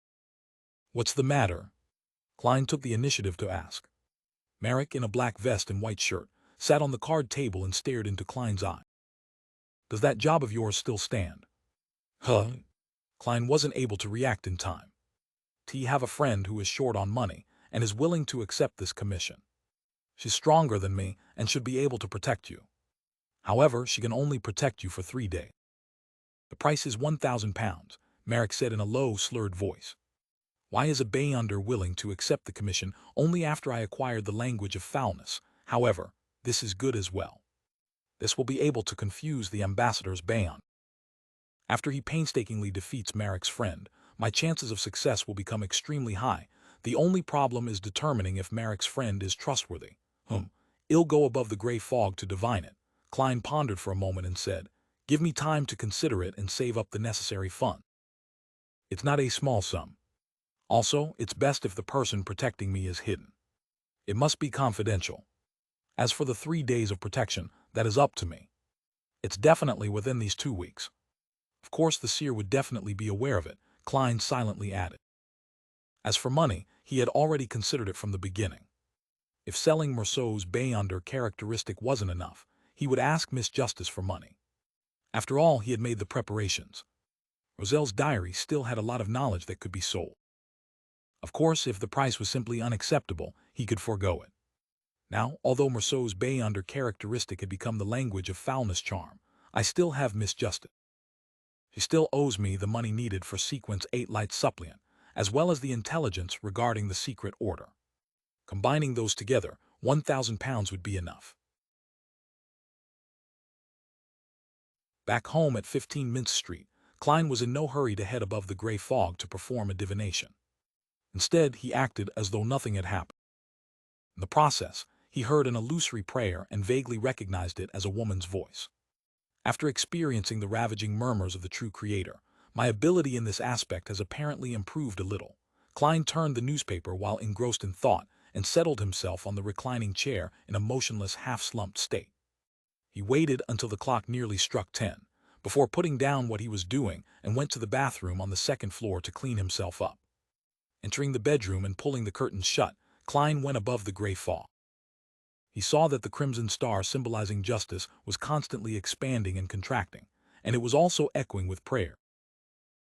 What's the matter? Klein took the initiative to ask. Marek, in a black vest and white shirt, sat on the card table and stared into Klein's eye. Does that job of yours still stand? Huh? Klein wasn't able to react in time. T have a friend who is short on money and is willing to accept this commission. She's stronger than me and should be able to protect you. However, she can only protect you for 3 days. The price is £1,000, Merrick said in a low, slurred voice. Why is a Bayonder willing to accept the commission only after I acquired the language of foulness? However, this is good as well. This will be able to confuse the ambassador's Bayonder. After he painstakingly defeats Merrick's friend, my chances of success will become extremely high. The only problem is determining if Merrick's friend is trustworthy. I'll go above the gray fog to divine it. Klein pondered for a moment and said, give me time to consider it and save up the necessary fund. It's not a small sum. Also, it's best if the person protecting me is hidden. It must be confidential. As for the 3 days of protection, that is up to me. It's definitely within these 2 weeks. Of course, the seer would definitely be aware of it, Klein silently added. As for money, he had already considered it from the beginning. If selling Merceau's Bayonder characteristic wasn't enough, he would ask Miss Justice for money. After all, he had made the preparations. Roselle's diary still had a lot of knowledge that could be sold. Of course, if the price was simply unacceptable, he could forego it. Now, although Merceau's Bayonder characteristic had become the language of foulness charm, I still have Miss Justice. She still owes me the money needed for Sequence 8 Light Suppliant, as well as the intelligence regarding the secret order. Combining those together, £1,000 would be enough. Back home at 15 Mince Street, Klein was in no hurry to head above the gray fog to perform a divination. Instead, he acted as though nothing had happened. In the process, he heard an illusory prayer and vaguely recognized it as a woman's voice. After experiencing the ravaging murmurs of the true creator, my ability in this aspect has apparently improved a little. Klein turned the newspaper while engrossed in thought and settled himself on the reclining chair in a motionless, half-slumped state. He waited until the clock nearly struck 10, before putting down what he was doing and went to the bathroom on the second floor to clean himself up. Entering the bedroom and pulling the curtains shut, Klein went above the gray fog. He saw that the crimson star symbolizing justice was constantly expanding and contracting, and it was also echoing with prayer.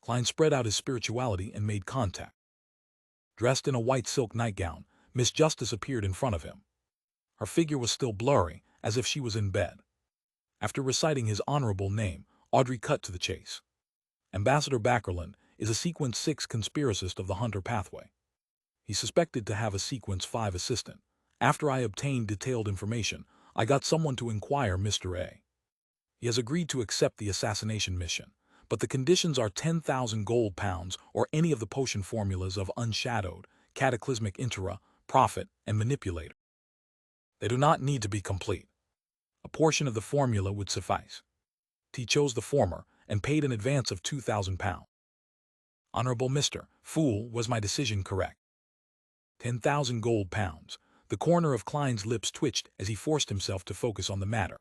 Klein spread out his spirituality and made contact. Dressed in a white silk nightgown, Miss Justice appeared in front of him. Her figure was still blurry, as if she was in bed. After reciting his honorable name, Audrey cut to the chase. Ambassador Backerland is a Sequence 6 conspiracist of the Hunter pathway. He's suspected to have a Sequence 5 assistant. After I obtained detailed information, I got someone to inquire Mr. A. He has agreed to accept the assassination mission, but the conditions are 10,000 gold pounds or any of the potion formulas of Unshadowed, Cataclysmic Intera, Prophet, and Manipulator. They do not need to be complete. A portion of the formula would suffice. He chose the former and paid an advance of £2,000. Honorable Mr. Fool, was my decision correct? 10,000 gold pounds. The corner of Klein's lips twitched as he forced himself to focus on the matter.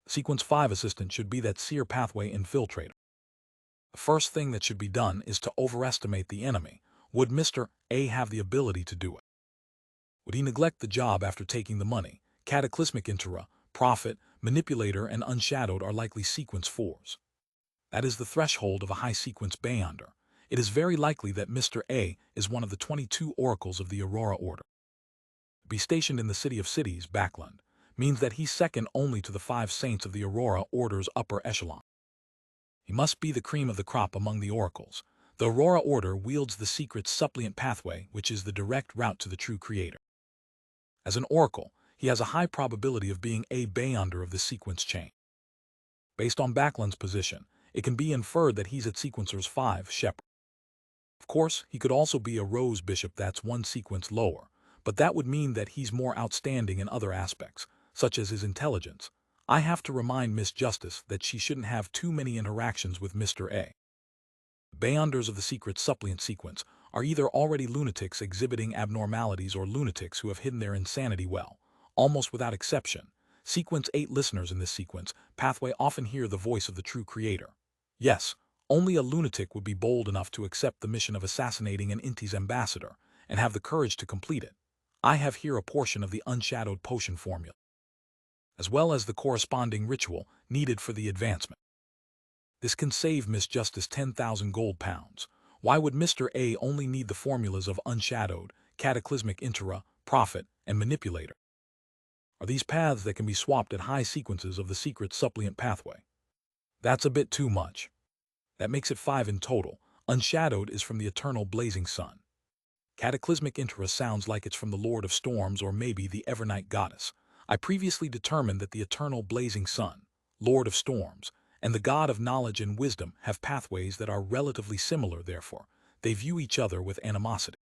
The Sequence 5 assistant should be that seer pathway infiltrator. The first thing that should be done is to overestimate the enemy. Would Mr. A have the ability to do it? Would he neglect the job after taking the money? Cataclysmic Intera, Prophet, Manipulator, and Unshadowed are likely Sequence 4s. That is the threshold of a high Sequence Bayonder. It is very likely that Mr. A is one of the 22 oracles of the Aurora Order. To be stationed in the City of Cities, Backland, means that he's second only to the 5 saints of the Aurora Order's upper echelon. He must be the cream of the crop among the oracles. The Aurora Order wields the secret suppliant pathway, which is the direct route to the true creator. As an oracle, he has a high probability of being a Bayonder of the Sequence chain. Based on Backland's position, it can be inferred that he's at Sequencer's 5 shepherd. Of course, he could also be a Rose Bishop that's 1 sequence lower, but that would mean that he's more outstanding in other aspects, such as his intelligence. I have to remind Miss Justice that she shouldn't have too many interactions with Mr. A. The Bayonders of the secret suppliant sequence are either already lunatics exhibiting abnormalities or lunatics who have hidden their insanity well, almost without exception. Sequence 8 listeners in this sequence pathway often hear the voice of the true creator. Yes, only a lunatic would be bold enough to accept the mission of assassinating an Inti's ambassador and have the courage to complete it. I have here a portion of the Unshadowed potion formula. as well as the corresponding ritual needed for the advancement. This can save Miss Justice 10,000 gold pounds. Why would Mr. A only need the formulas of Unshadowed, Cataclysmic Intera, Prophet, and Manipulator? Are these paths that can be swapped at high sequences of the secret suppliant pathway? That's a bit too much. That makes it 5 in total. Unshadowed is from the eternal blazing sun. Cataclysmic Intera sounds like it's from the Lord of Storms or maybe the Evernight Goddess. I previously determined that the eternal blazing sun, Lord of Storms, and the God of Knowledge and Wisdom have pathways that are relatively similar, therefore, they view each other with animosity.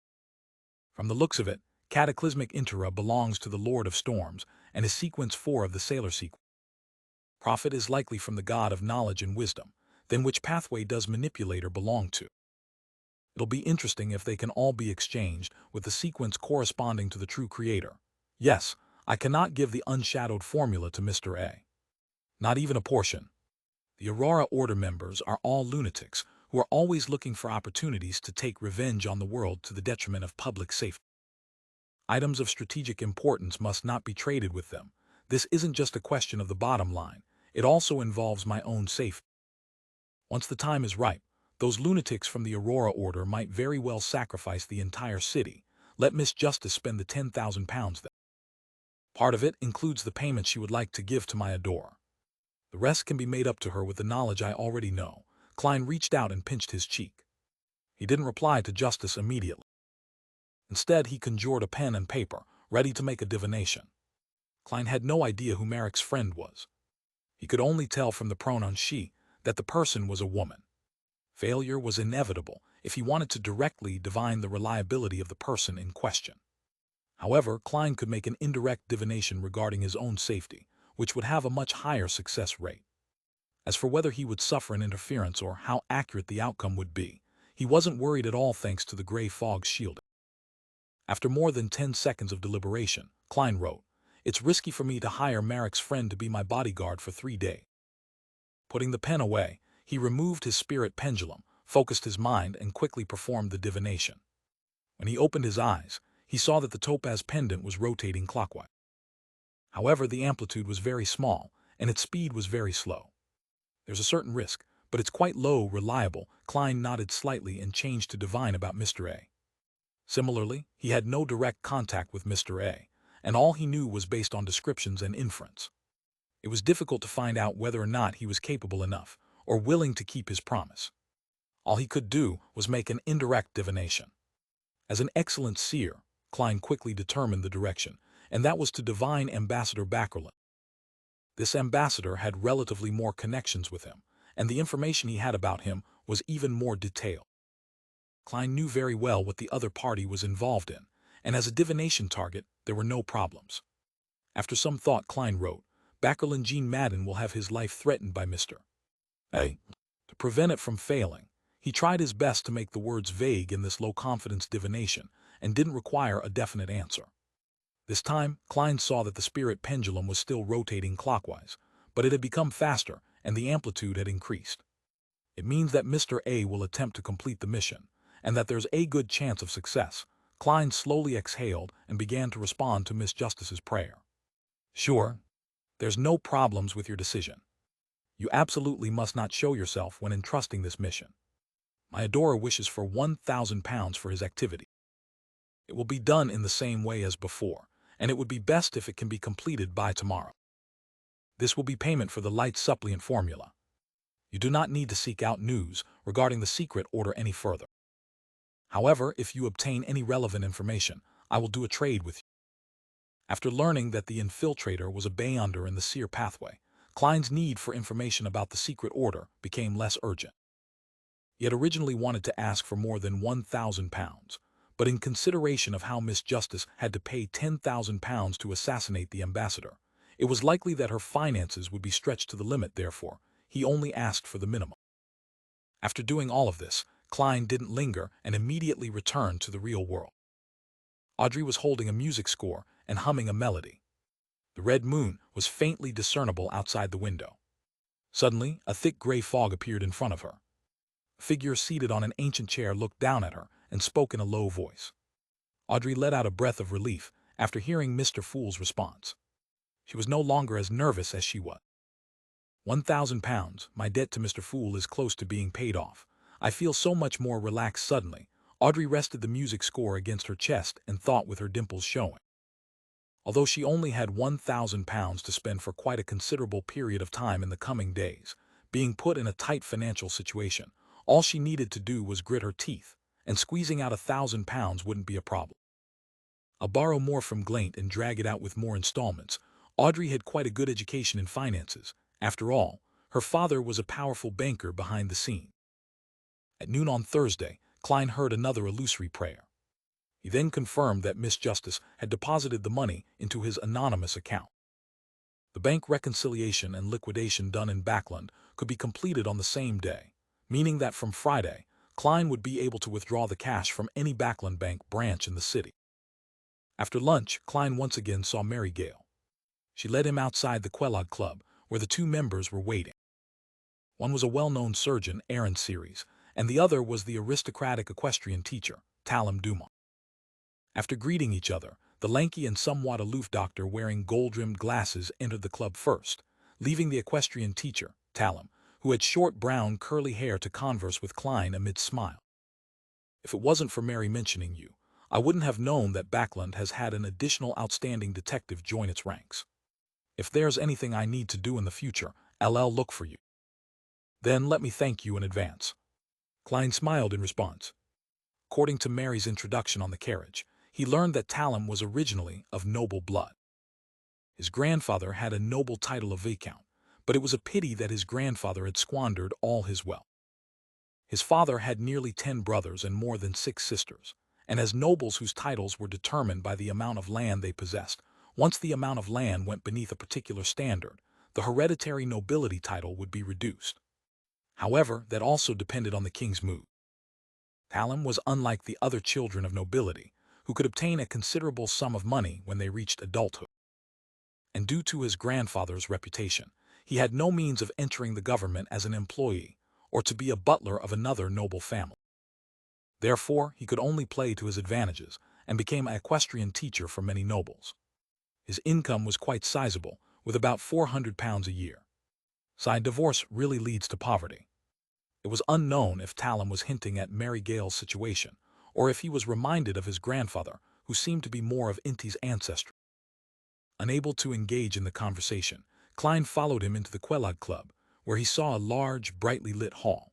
From the looks of it, Cataclysmic Intera belongs to the Lord of Storms and is sequence 4 of the Sailor sequence. Prophet is likely from the God of Knowledge and Wisdom. Then which pathway does Manipulator belong to? It'll be interesting if they can all be exchanged with the sequence corresponding to the true creator. Yes, I cannot give the unshadowed formula to Mr. A. Not even a portion. The Aurora Order members are all lunatics who are always looking for opportunities to take revenge on the world to the detriment of public safety. Items of strategic importance must not be traded with them. This isn't just a question of the bottom line. It also involves my own safety. Once the time is ripe, those lunatics from the Aurora Order might very well sacrifice the entire city. Let Miss Justice spend the 10,000 pounds then. Part of it includes the payment she would like to give to my adorer. The rest can be made up to her with the knowledge I already know. Klein reached out and pinched his cheek. He didn't reply to Justice immediately. Instead, he conjured a pen and paper, ready to make a divination. Klein had no idea who Merrick's friend was. He could only tell from the pronoun she that the person was a woman. Failure was inevitable if he wanted to directly divine the reliability of the person in question. However, Klein could make an indirect divination regarding his own safety, which would have a much higher success rate. As for whether he would suffer an interference or how accurate the outcome would be, he wasn't worried at all thanks to the gray fog's shielding. After more than 10 seconds of deliberation, Klein wrote, "It's risky for me to hire Merrick's friend to be my bodyguard for 3 days." Putting the pen away, he removed his spirit pendulum, focused his mind, and quickly performed the divination. When he opened his eyes, he saw that the topaz pendant was rotating clockwise. However, the amplitude was very small, and its speed was very slow. There's a certain risk, but it's quite low, reliable. Klein nodded slightly and changed to divine about Mr. A. Similarly, he had no direct contact with Mr. A, and all he knew was based on descriptions and inference. It was difficult to find out whether or not he was capable enough or willing to keep his promise. All he could do was make an indirect divination. As an excellent seer, Klein quickly determined the direction, and that was to divine Ambassador Backerlin. This ambassador had relatively more connections with him, and the information he had about him was even more detailed. Klein knew very well what the other party was involved in, and as a divination target, there were no problems. After some thought, Klein wrote, "Backerlin Jean Madden will have his life threatened by Mr. A. To prevent it from failing, he tried his best to make the words vague in this low-confidence divination and didn't require a definite answer. This time, Klein saw that the spirit pendulum was still rotating clockwise, but it had become faster and the amplitude had increased. It means that Mr. A will attempt to complete the mission, and that there's a good chance of success." Klein slowly exhaled and began to respond to Miss Justice's prayer. "Sure. There's no problems with your decision. You absolutely must not show yourself when entrusting this mission. My adorer wishes for 1,000 pounds for his activity. It will be done in the same way as before, and it would be best if it can be completed by tomorrow. This will be payment for the light suppliant formula. You do not need to seek out news regarding the secret order any further. However, if you obtain any relevant information, I will do a trade with you." After learning that the infiltrator was a Beyonder in the seer pathway, Klein's need for information about the secret order became less urgent. He had originally wanted to ask for more than 1,000 pounds, but in consideration of how Miss Justice had to pay 10,000 pounds to assassinate the ambassador, it was likely that her finances would be stretched to the limit. Therefore, he only asked for the minimum. After doing all of this, Klein didn't linger and immediately returned to the real world. Audrey was holding a music score and humming a melody. The red moon was faintly discernible outside the window. Suddenly, a thick gray fog appeared in front of her. A figure seated on an ancient chair looked down at her and spoke in a low voice. Audrey let out a breath of relief after hearing Mr. Fool's response. She was no longer as nervous as she was. £1,000. My debt to Mr. Fool is close to being paid off. I feel so much more relaxed suddenly. Audrey rested the music score against her chest and thought with her dimples showing. Although she only had £1,000 to spend for quite a considerable period of time in the coming days, being put in a tight financial situation, all she needed to do was grit her teeth, and squeezing out £1,000 wouldn't be a problem. I'll borrow more from Glaint and drag it out with more installments. Audrey had quite a good education in finances. After all, her father was a powerful banker behind the scene. At noon on Thursday, Klein heard another illusory prayer. He then confirmed that Miss Justice had deposited the money into his anonymous account. The bank reconciliation and liquidation done in Backland could be completed on the same day, meaning that from Friday, Klein would be able to withdraw the cash from any Backland Bank branch in the city. After lunch, Klein once again saw Mary Gale. She led him outside the Kellogg Club, where the two members were waiting. One was a well-known surgeon, Aaron Series, and the other was the aristocratic equestrian teacher, Talem Dumont. After greeting each other, the lanky and somewhat aloof doctor wearing gold-rimmed glasses entered the club first, leaving the equestrian teacher, Talem, who had short brown curly hair, to converse with Klein amid smile. If it wasn't for Mary mentioning you, I wouldn't have known that Backland has had an additional outstanding detective join its ranks. If there's anything I need to do in the future, I'll look for you. Then let me thank you in advance. Klein smiled in response. According to Mary's introduction on the carriage, he learned that Talem was originally of noble blood. His grandfather had a noble title of Viscount, but it was a pity that his grandfather had squandered all his wealth. His father had nearly 10 brothers and more than 6 sisters, and as nobles whose titles were determined by the amount of land they possessed, once the amount of land went beneath a particular standard, the hereditary nobility title would be reduced. However, that also depended on the king's mood. Talem was unlike the other children of nobility, who could obtain a considerable sum of money when they reached adulthood. And due to his grandfather's reputation, he had no means of entering the government as an employee or to be a butler of another noble family. Therefore, he could only play to his advantages and became an equestrian teacher for many nobles. His income was quite sizable, with about £400 a year. Side divorce really leads to poverty. It was unknown if Talem was hinting at Mary Gale's situation, or if he was reminded of his grandfather, who seemed to be more of Inti's ancestry. Unable to engage in the conversation, Klein followed him into the Kellogg Club, where he saw a large, brightly lit hall.